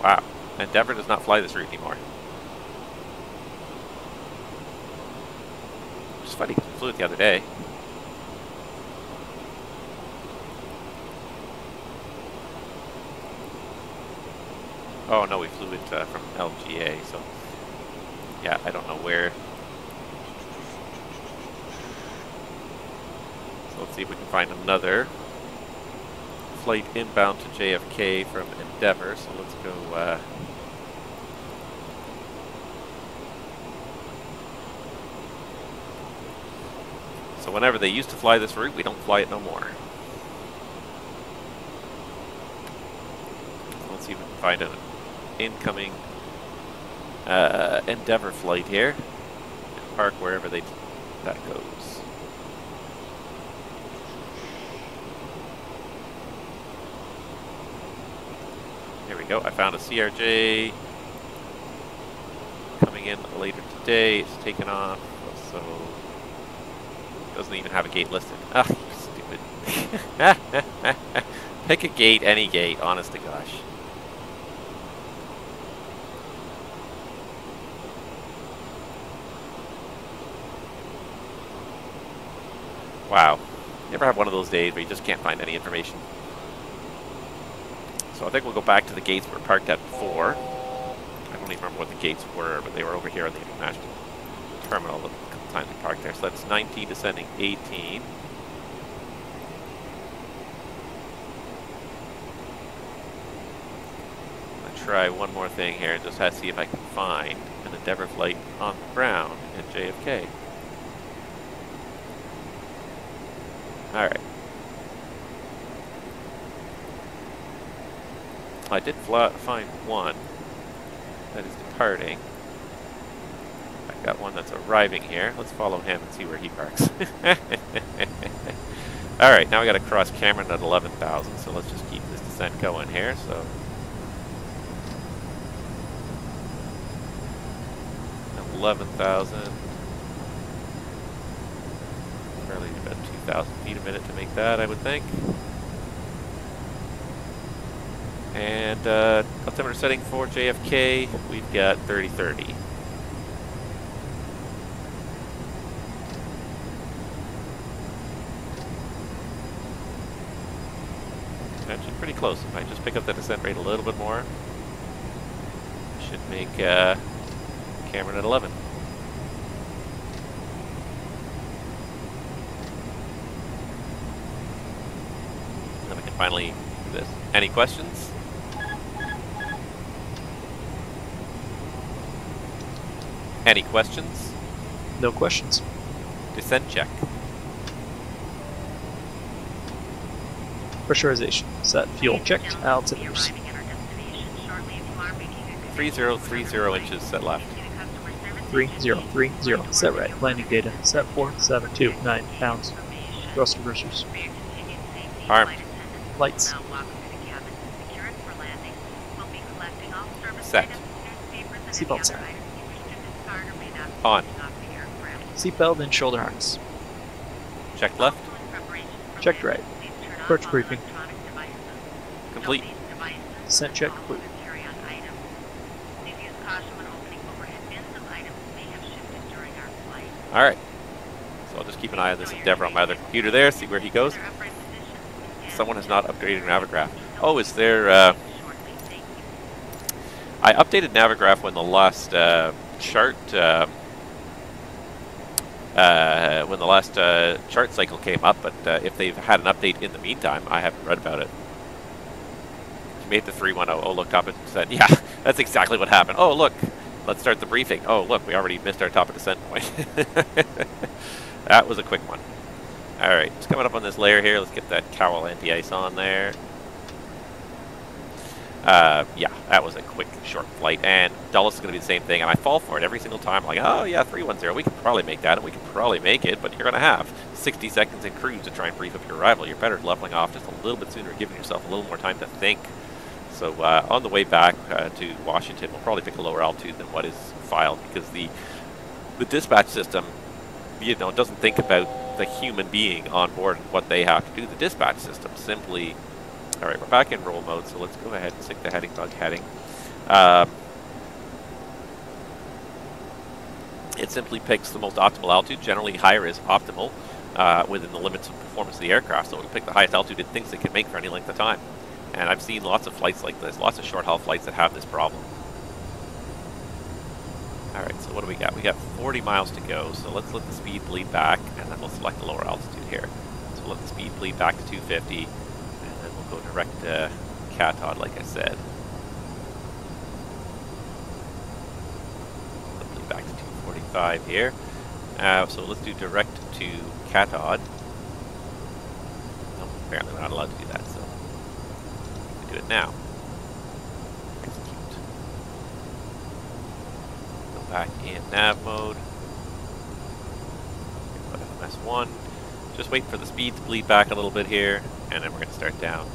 Wow. Endeavour does not fly this route anymore. Which is funny because we flew it the other day. Oh no, we flew it from LGA, so yeah, I don't know where. So let's see if we can find another flight inbound to JFK from Endeavour, so let's go so whenever they used to fly this route, we don't fly it no more. So let's see if we can find an incoming Endeavour flight here and park wherever that goes. There we go. I found a CRJ coming in later today. It's taken off, so it doesn't even have a gate listed. Ah, you stupid. Pick a gate, any gate, honest to gosh. Wow. You ever have one of those days where you just can't find any information? So I think we'll go back to the gates we were parked at before. I don't even remember what the gates were, but they were over here on the international terminal the couple times we parked there. So that's 19 descending 18. I'm gonna try one more thing here and just have to see if I can find an Endeavour flight on the ground at JFK. Alright. I did find one that is departing. I've got one that's arriving here. Let's follow him and see where he parks. Alright, now we got to cross Cameron at 11,000, so let's just keep this descent going here. So 11,000. Probably about 2,000 feet a minute to make that, I would think. And altimeter setting for JFK, we've got 3030. Actually pretty close. If I just pick up the descent rate a little bit more, should make Cameron at 11. Then we can finally do this. Any questions? Any questions? No questions. Descent check. Pressurization set. Fuel checked. Altimeters. 3030 inches set left. 3030. Set right. Landing data. Set 4729 pounds. Thrust reversers. Armed. Lights. Set. Seatbelt sign. On. Seatbelt and shoulder harness. Check left. Checked right. Approach briefing. Complete. Descent check complete. Alright. So I'll just keep an eye on this Endeavour on my other computer there, see where he goes. Someone has not upgraded Navigraph. Oh, is there... I updated Navigraph when the last chart cycle came up, but if they've had an update in the meantime, I haven't read about it. Made the 310. Oh, looked up and said, yeah, that's exactly what happened. Oh, look, let's start the briefing. Oh, look, we already missed our top of descent point. That was a quick one. All right, just coming up on this layer here. Let's get that cowl anti-ice on there. Yeah, that was a quick, short flight, and Dulles is going to be the same thing, and I fall for it every single time. I'm like, oh yeah, 310, we can probably make that, and we can probably make it, but you're going to have 60 seconds in cruise to try and brief up your arrival. You're better leveling off just a little bit sooner, giving yourself a little more time to think. So on the way back to Washington, we'll probably pick a lower altitude than what is filed, because the dispatch system, you know, doesn't think about the human being on board and what they have to do. The dispatch system simply... All right, we're back in roll mode, so let's go ahead and stick the heading bug heading. It simply picks the most optimal altitude. Generally, higher is optimal within the limits of performance of the aircraft, so it'll pick the highest altitude it thinks it can make for any length of time. And I've seen lots of flights like this, lots of short-haul flights that have this problem. All right, so what do we got? We got 40 miles to go, so let's let the speed bleed back, and then we'll select the lower altitude here. So we'll let the speed bleed back to 250. Go direct to Catod, like I said. Back to 245 here. So let's do direct to Catod. No, apparently we're not allowed to do that, so we can do it now. Execute. Go back in nav mode. Put FMS1. Just wait for the speed to bleed back a little bit here, and then we're going to start down.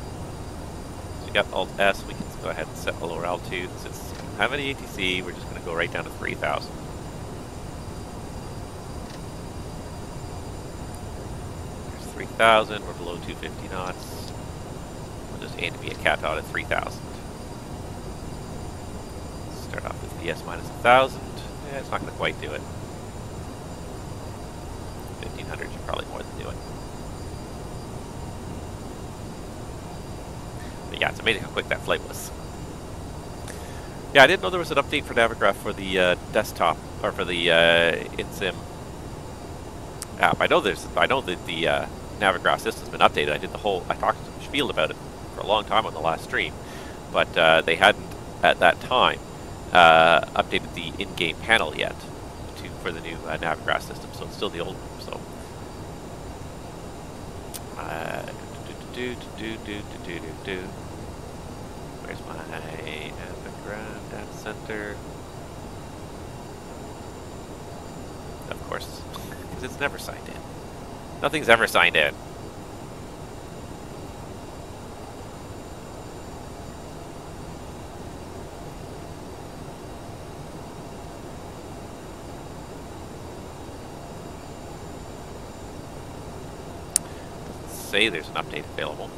So we got Alt-S, we can go ahead and set a lower altitude. Since we don't have any ATC, we're just going to go right down to 3,000. There's 3,000, we're below 250 knots. We'll just aim to be a Catod at 3,000. Start off with VS minus 1,000. Yeah, it's not going to quite do it. 1,500 should probably more than do it. But yeah, it's amazing how quick that flight was. Yeah, I didn't know there was an update for Navigraph for the desktop, or for the InSim app. I know that the Navigraph system's been updated. I talked to Spiel about it for a long time on the last stream, but they hadn't at that time updated the in-game panel yet for the new Navigraph system, so it's still the old one. So Where's my Navigraph data center? Of course, because it's never signed in. Nothing's ever signed in. Doesn't say there's an update available.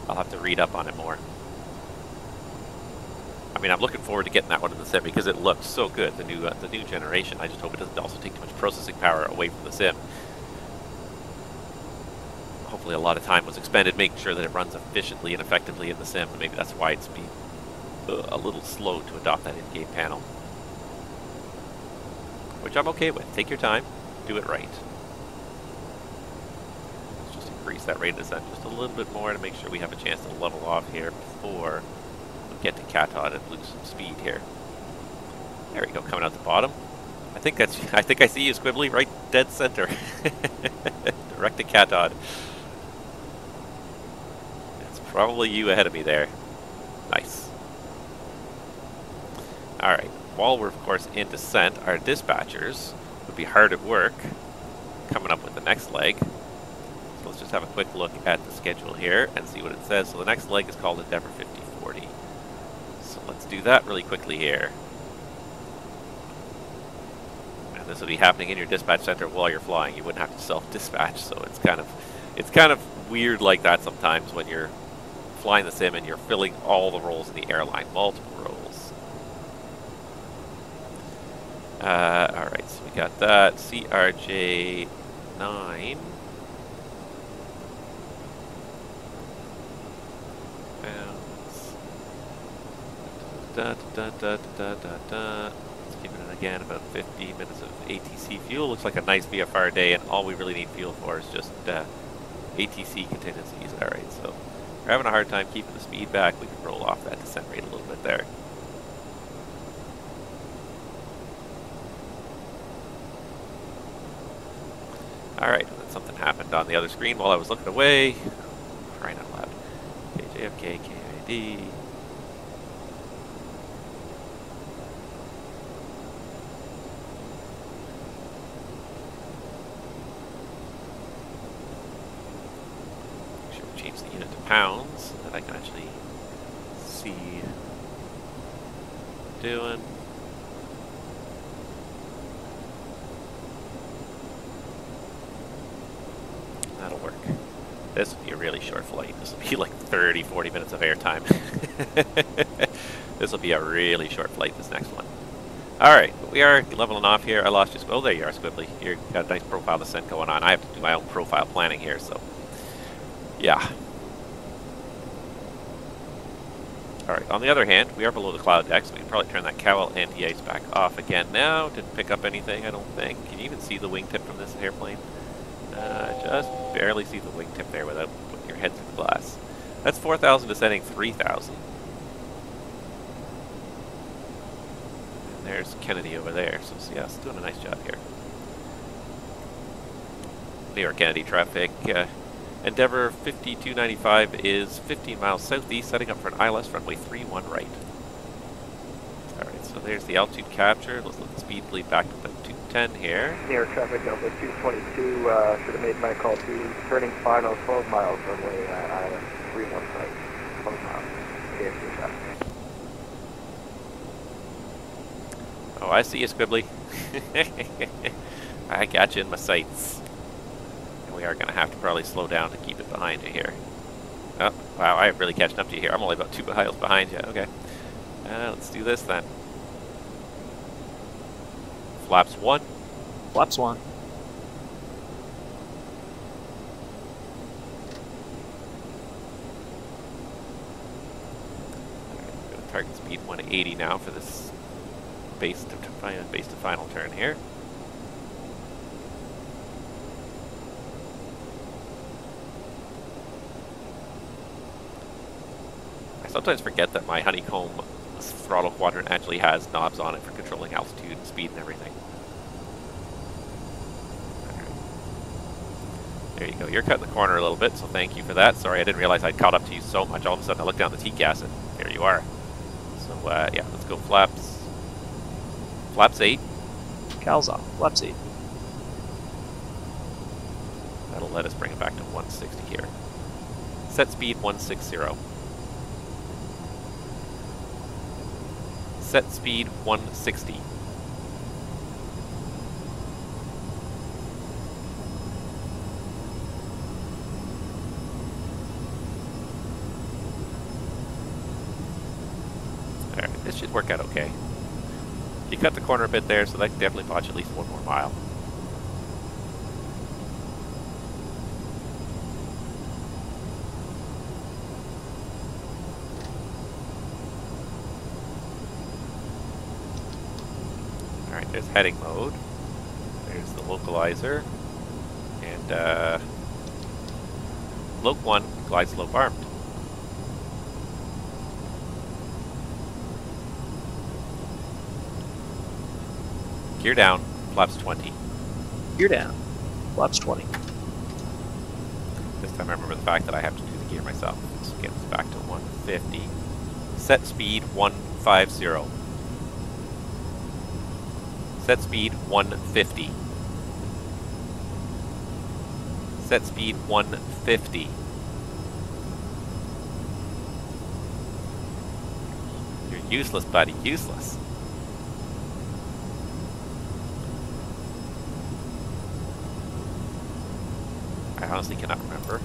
I'll have to read up on it more. I mean, I'm looking forward to getting that one in the sim because it looks so good, the new generation. I just hope it doesn't also take too much processing power away from the sim. Hopefully a lot of time was expended making sure that it runs efficiently and effectively in the sim, and maybe that's why it's been a little slow to adopt that in-game panel. Which I'm okay with. Take your time, do it right. Let's just increase that rate of descent just a little bit more to make sure we have a chance to level off here before get to Catod and lose some speed here. There we go, coming out the bottom. I think I see you, Squibbly, right dead center. Direct to Catod. It's probably you ahead of me there. Nice. Alright, while we're of course in descent, our dispatchers would be hard at work coming up with the next leg. So let's just have a quick look at the schedule here and see what it says. So the next leg is called Endeavour 5040. So let's do that really quickly here. And this will be happening in your dispatch center while you're flying. You wouldn't have to self-dispatch, so it's kind of weird like that sometimes when you're flying the sim and you're filling all the roles in the airline, multiple roles. Alright, so we got that. CRJ9. Let's keep it in again, about 50 minutes of ATC fuel. Looks like a nice VFR day, and all we really need fuel for is just ATC contingencies. Alright, so we're having a hard time keeping the speed back. We can roll off that descent rate a little bit there. Alright, and then something happened on the other screen while I was looking away. Crying out loud. KJFK, KID. Change the unit to pounds so that I can actually see what I'm doing. That'll work. This will be a really short flight. This will be like 30-40 minutes of airtime. This will be a really short flight, this next one. Alright, we are leveling off here. I lost you. Oh, there you are, Squibbly. You've got a nice profile descent going on. I have to do my own profile planning here, so yeah. Alright, on the other hand, we are below the cloud deck, so we can probably turn that cowl anti-ice back off again now. Didn't pick up anything, I don't think. Can you even see the wingtip from this airplane? Just barely see the wingtip there without putting your head through the glass. That's 4,000 descending 3,000. And there's Kennedy over there, so yeah, it's doing a nice job here. New York Kennedy traffic. Endeavour 5295 is 15 miles southeast, setting up for an ILS runway 31 right. Alright, so there's the altitude capture. Let's let the speed bleed back to about 210 here. Near traffic Delta 222, should have made my call to turning final 12 miles runway ILS 31 right. 12 miles. AFC traffic. Oh, I see you, Squibbly. I got you in my sights. We are going to have to probably slow down to keep it behind you here. Oh, wow, I'm really catching up to you here. I'm only about 2 miles behind you. Okay. Let's do this then. Flaps 1. Flaps 1. Alright, go to target speed 180 now for this base to final turn here. I sometimes forget that my honeycomb throttle quadrant actually has knobs on it for controlling altitude and speed and everything. There you go. You're cutting the corner a little bit, so thank you for that. Sorry, I didn't realize I'd caught up to you so much. All of a sudden, I looked down the TCAS, and there you are. So, yeah, let's go flaps. Flaps 8. Cow's off. Flaps 8. That'll let us bring it back to 160 here. Set speed 160. Set speed 160. Alright, this should work out okay. You cut the corner a bit there, so that definitely bought you at least 1 more mile. Alright, there's heading mode. There's the localizer. And, Loc 1, glide slope armed. Gear down, flaps 20. Gear down. Flaps 20. This time I remember the fact that I have to do the gear myself. Let's get this back to 150. Set speed 150. Set speed 150. Set speed 150. You're useless, buddy. Useless. I honestly cannot remember.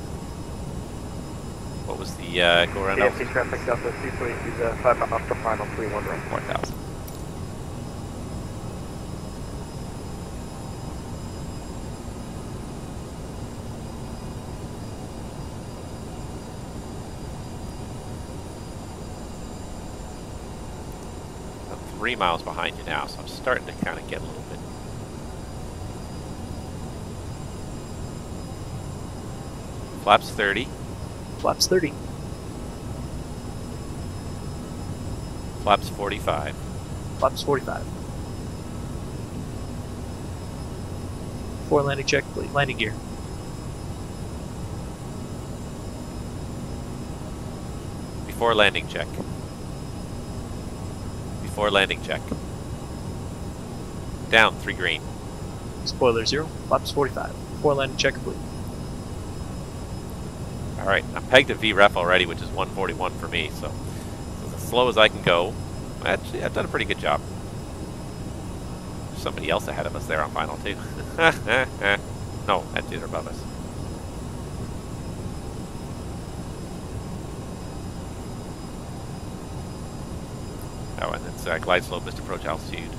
What was the go around? AFC traffic Delta 222 5 miles per final 31 right. 4,000. I'm 3 miles behind you now, so I'm starting to kind of get a little bit. Flaps 30. Flaps 30. Flaps 45. Flaps 45. 4 landing check, please. Landing gear. Before landing check. Before landing check. Down 3 green. Spoiler 0. Flaps 45. 4 landing check, please. Alright, I'm pegged at VREF already, which is 141 for me, so as slow as I can go. Actually, I've done a pretty good job. There's somebody else ahead of us there on final too. No, that's either above us. Oh, and it's glide slope is approach altitude.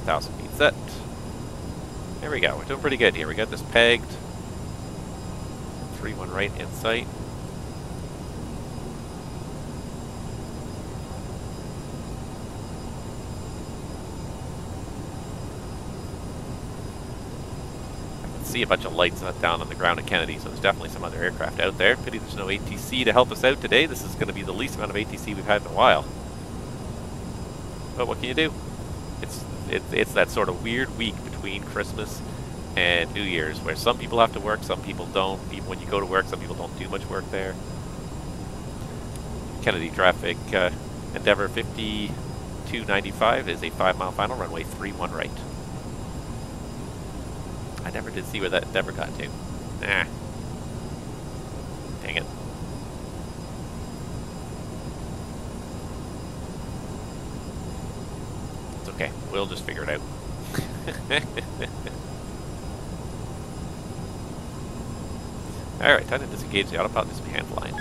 Feet set. There we go. We're doing pretty good here. We got this pegged. 3-1 right in sight. I can see a bunch of lights down on the ground at Kennedy, so there's definitely some other aircraft out there. Pity there's no ATC to help us out today. This is going to be the least amount of ATC we've had in a while. But what can you do? It's that sort of weird week between Christmas and New Year's where some people have to work, some people don't. Even when you go to work, some people don't do much work there. Kennedy traffic, Endeavour 5295 is a 5-mile final, runway 31 right. I never did see where that Endeavour got to. Nah. Dang it. Okay, we'll just figure it out. Alright, time to disengage the autopilot. This will be hand flying.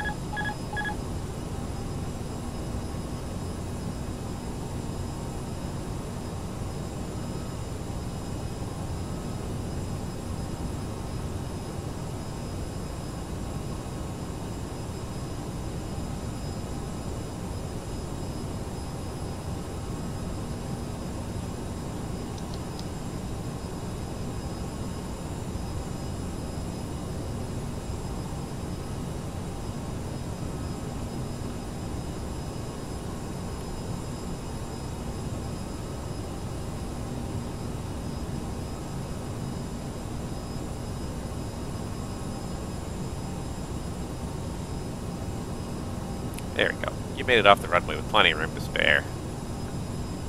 There we go. You made it off the runway with plenty of room to spare.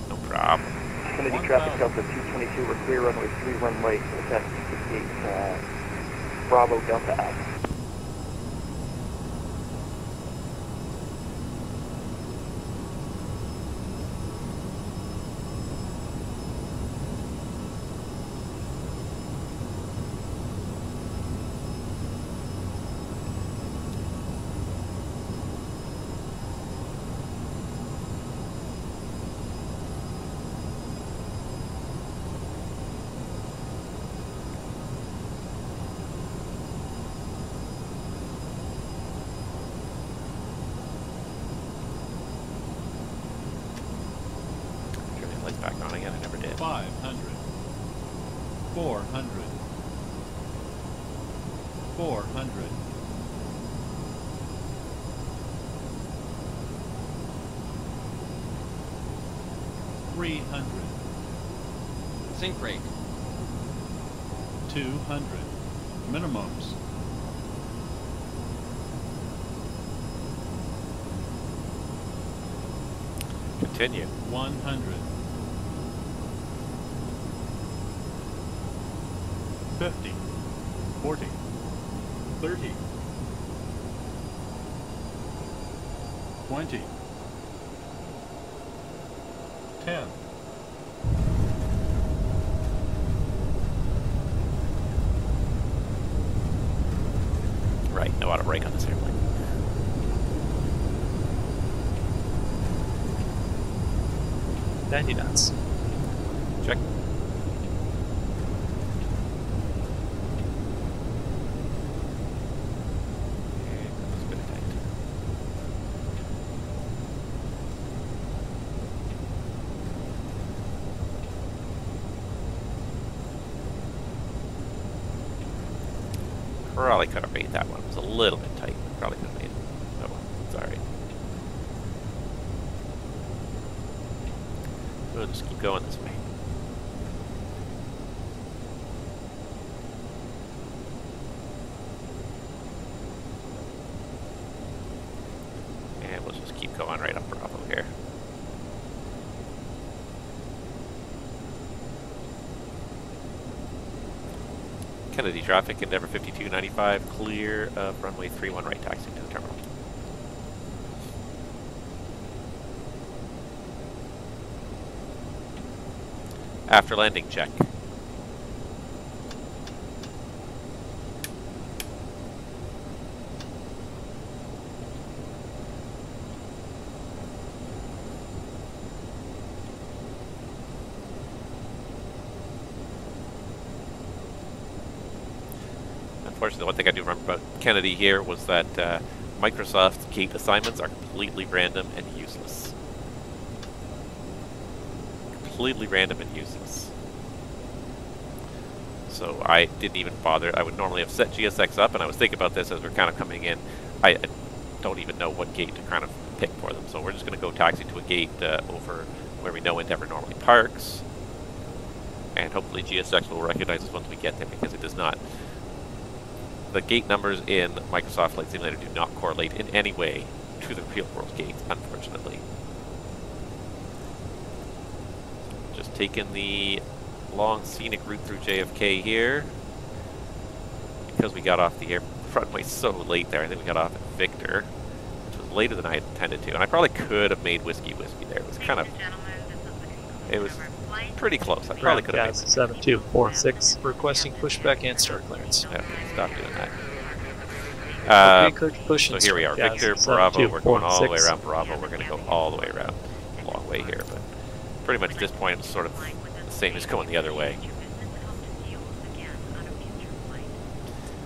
No problem. Kennedy traffic Delta 222, we're clear runway 31 right, so that's 68, Bravo Delta F. Back on again, I never did. 500. 400. 400. 300. Sync rate. 200. Minimums. 100. 50. 40. 30. 20. 10. Right, no auto brake on this airplane. $90. Check. Probably could have made that one. It was a little bit tight. Probably could have made it. Oh well, it's alright. We'll just keep going this way. And we'll just keep going right up Bravo here. Kennedy traffic, Endeavour 5295, clear of runway 31 right, taxi to the terminal. After landing, check. Unfortunately, the one thing I do remember about Kennedy here was that Microsoft's gate assignments are completely random and useless. Completely random and useless. So I didn't even bother. I would normally have set GSX up, and I was thinking about this as we're kind of coming in. I don't even know what gate to kind of pick for them. So we're just going to go taxi to a gate over where we know Endeavour normally parks. And hopefully GSX will recognize us once we get there, because it does not. The gate numbers in Microsoft Flight Simulator do not correlate in any way to the real world gates, unfortunately. Just taking the long scenic route through JFK here. Because we got off the runway so late there, I think we got off at Victor, which was later than I had intended to. And I probably could have made Whiskey Whiskey there. It was kind of... It was pretty close. I probably could have made 7246, requesting pushback and start clearance. Yeah, stop doing that. So here we are, Victor, Bravo. We're going all the way around Bravo. We're going to go all the way around. A long way here, but pretty much at this point it's sort of the same as going the other way.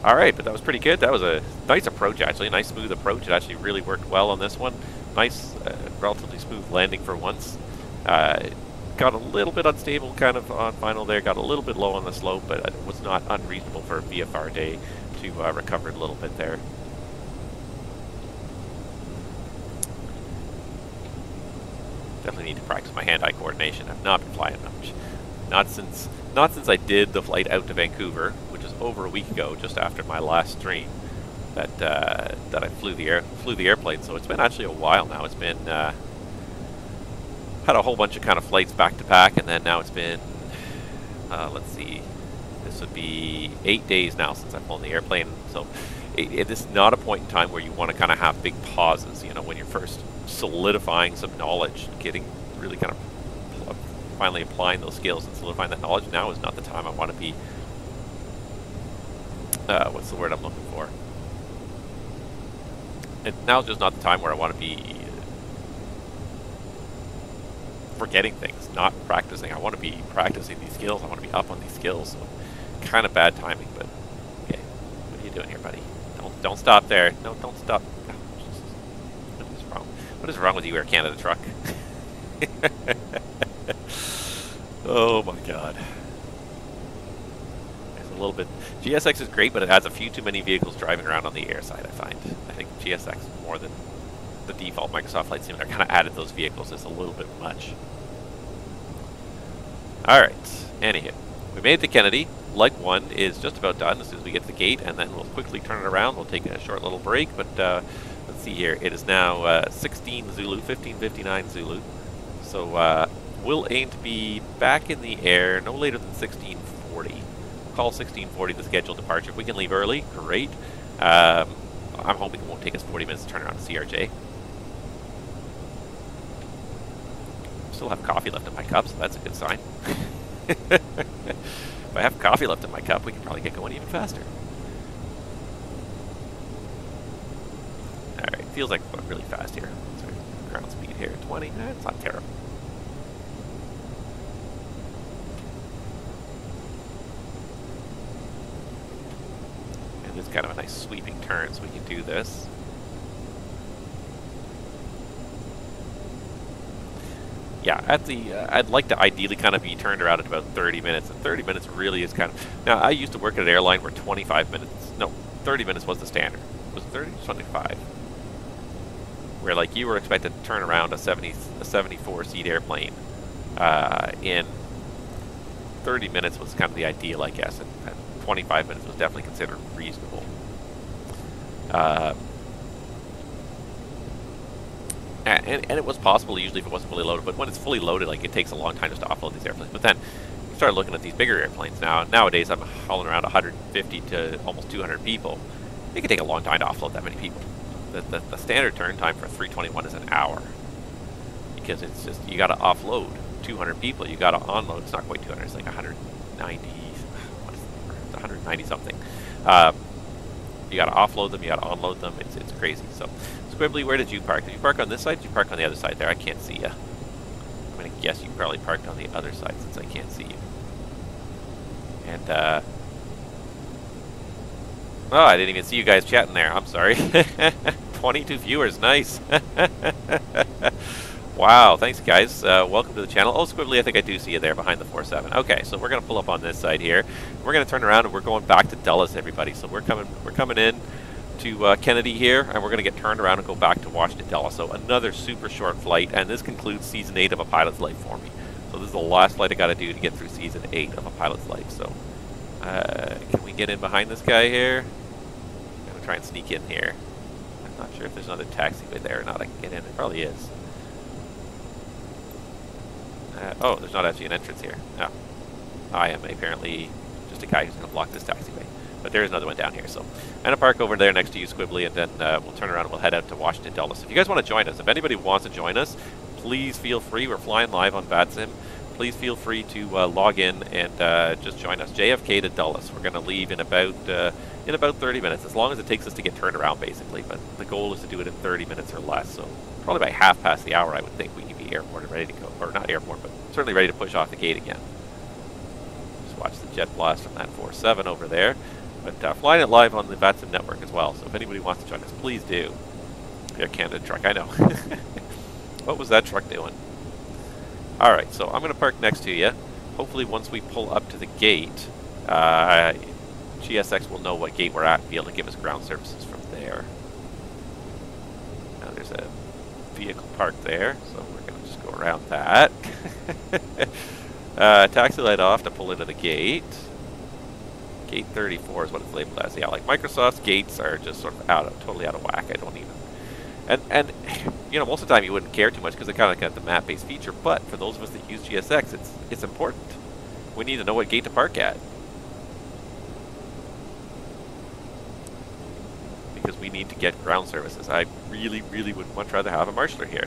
Alright, but that was pretty good. That was a nice approach, actually. A nice smooth approach. It actually really worked well on this one. Nice, relatively smooth landing for once. Got a little bit unstable kind of on final there, got a little bit low on the slope, but it was not unreasonable for a VFR day to recover it a little bit there. Definitely need to practice my hand-eye coordination. I've not been flying much. Not since I did the flight out to Vancouver, which is over a week ago, just after my last stream. that I flew the airplane. So it's been actually a while now. It's been had a whole bunch of kind of flights back to back, and then now it's been let's see, this would be 8 days now since I've flown the airplane. So it is not a point in time where you want to kind of have big pauses. You know, when you're first solidifying some knowledge, getting really kind of finally applying those skills and solidifying that knowledge. Now is not the time I want to be. What's the word I'm looking for? And now's just not the time where I want to be forgetting things, not practicing. I want to be practicing these skills. I want to be up on these skills. So kind of bad timing, but okay. What are you doing here, buddy? Don't stop there. No, don't stop. Oh, what is wrong? What is wrong with you, Air Canada truck? Oh my God. It's a little bit. GSX is great, but it has a few too many vehicles driving around on the air side, I find. I think GSX more than the default Microsoft Flight Simulator kind of added those vehicles. It's a little bit much. Alright, anywho. We made it to Kennedy. Leg 1 is just about done as soon as we get to the gate, and then we'll quickly turn it around. We'll take a short little break, but let's see here. It is now 16 Zulu, 1559 Zulu. So we'll aim to be back in the air no later than 1640. We'll call 1640 the scheduled departure. If we can leave early, great. I'm hoping it won't take us 40 minutes to turn around to CRJ. Still have coffee left in my cup, so that's a good sign. If I have coffee left in my cup, we can probably get going even faster. Alright, feels like we're going really fast here. So ground speed here, 20. It's not terrible. And it's kind of a nice sweeping turn, so we can do this. Yeah, at the I'd like to ideally kind of be turned around in about 30 minutes, and 30 minutes really is kind of. Now, I used to work at an airline where 25 minutes, no, 30 minutes was the standard. Was it 30 or 25? Where like you were expected to turn around a 74-seat airplane in 30 minutes was kind of the ideal, I guess, and 25 minutes was definitely considered reasonable. And it was possible usually if it wasn't fully loaded, but when it's fully loaded, like it takes a long time just to offload these airplanes. But then you start looking at these bigger airplanes now. Nowadays, I'm hauling around 150 to almost 200 people. It can take a long time to offload that many people. The standard turn time for a 321 is an hour, because it's just you got to offload 200 people. You got to onload. It's not quite 200. It's like 190. What is the number? It's 190 something. You got to offload them. You got to unload them. It's crazy. So. Squibbly, where did you park? Did you park on this side? Did you park on the other side there? I can't see you. I'm going to guess you probably parked on the other side since I can't see you. And, oh, I didn't even see you guys chatting there. I'm sorry. 22 viewers. Nice. Wow. Thanks, guys. Welcome to the channel. Oh, Squibbly, I think I do see you there behind the 47. Okay, so we're going to pull up on this side here. We're going to turn around and we're going back to Dulles, everybody. So we're coming in to Kennedy here, and we're going to get turned around and go back to Washington Dulles. So another super short flight, and this concludes Season 8 of A Pilot's Life for me. So this is the last flight I got to do to get through Season 8 of A Pilot's Life. So can we get in behind this guy here? I'm going to try and sneak in here. I'm not sure if there's another taxiway there or not I can get in. It probably is. Oh, there's not actually an entrance here. No. I am apparently just a guy who's going to block this taxiway. But there is another one down here, so I'm going to park over there next to you, Squibbly, and then we'll turn around and we'll head out to Washington Dulles. If you guys want to join us, if anybody wants to join us, please feel free. We're flying live on VATSIM. Please feel free to log in and just join us. JFK to Dulles. We're going to leave in about 30 minutes, as long as it takes us to get turned around, basically. But the goal is to do it in 30 minutes or less. So probably by half past the hour, I would think we can be airborne and ready to go, or not airborne, but certainly ready to push off the gate again. Just watch the jet blast from that 47 over there. But flying it live on the VATSIM network as well, so if anybody wants to join us, please do. Air Canada truck, I know. What was that truck doing? Alright, so I'm going to park next to you. Hopefully once we pull up to the gate, GSX will know what gate we're at and be able to give us ground services from there. Now there's a vehicle parked there, so we're going to just go around that. Taxi light off to pull into the gate. Gate 34 is what it's labeled as. Yeah, like Microsoft's gates are just sort of totally out of whack. I don't even. And you know, most of the time you wouldn't care too much because they kind of got the map-based feature. But for those of us that use GSX, it's important. We need to know what gate to park at because we need to get ground services. I really, really would much rather have a marshaller here.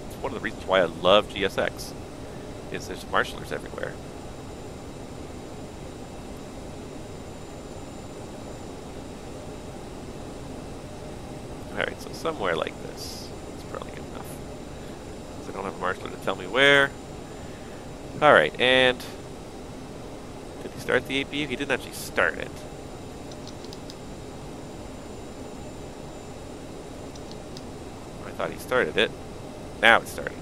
It's one of the reasons why I love GSX. Is there's marshallers everywhere. Alright, so somewhere like this. That's probably good enough. Because I don't have a marshaller to tell me where. Alright, and did he start the APU? He didn't actually start it. I thought he started it. Now it's starting.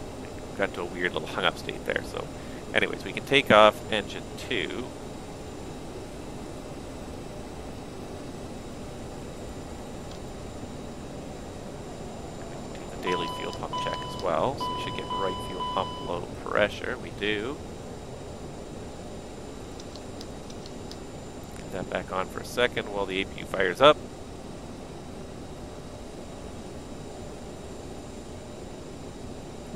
Got into a weird little hung up state there. So anyways, we can take off engine 2. Daily fuel pump check as well, so we should get right fuel pump low pressure. We do. Get that back on for a second while the APU fires up.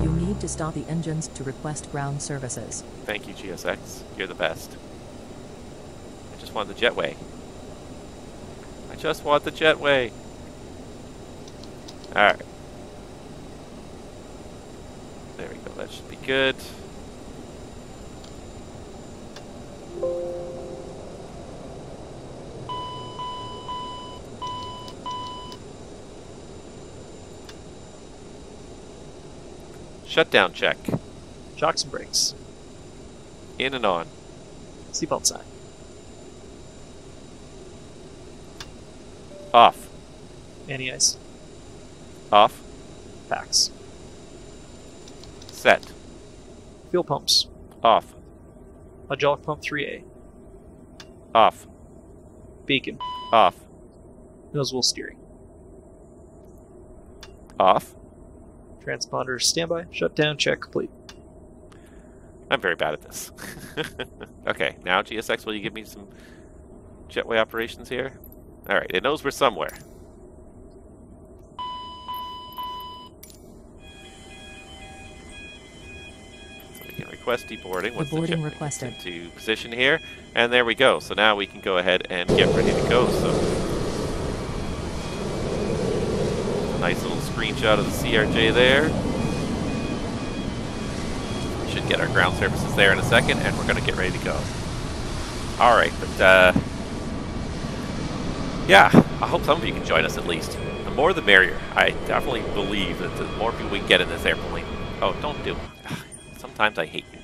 You need to stop the engines to request ground services. Thank you, GSX. You're the best. I just want the jetway. I just want the jetway. Alright. There we go, that should be good. Shutdown check. Shocks and brakes. In and on. Seatbelt sign. Off. Anti-ice. Off. Packs. Set. Fuel pumps. Off. Hydraulic pump 3A. Off. Beacon. Off. Nose wheel steering. Off. Transponder standby. Shutdown check complete. I'm very bad at this. Okay, now GSX, will you give me some jetway operations here? Alright, it knows we're somewhere. So we can request deboarding once the Deboarding jet requested. gets into position here. And there we go. So now we can go ahead and get ready to go. So a nice little screenshot of the CRJ there. We should get our ground services there in a second, and we're going to get ready to go. Alright, but yeah, I hope some of you can join us at least. The more the merrier. I definitely believe that the more people we can get in this airplane. Oh, don't do it. Sometimes I hate you.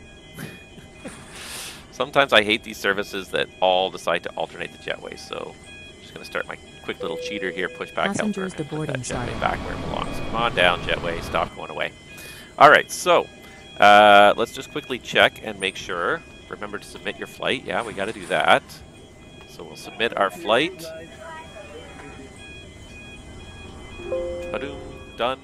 Sometimes I hate these services that all decide to alternate the jetways, so I'm just going to start my quick little cheater here, push back Passengers helper, and put that deboarding jetway started. back where it belongs. Come on down, jetway, stop going away. Alright, so let's just quickly check and make sure. Remember to submit your flight. Yeah, we got to do that. So we'll submit our flight. Ba-doom, done.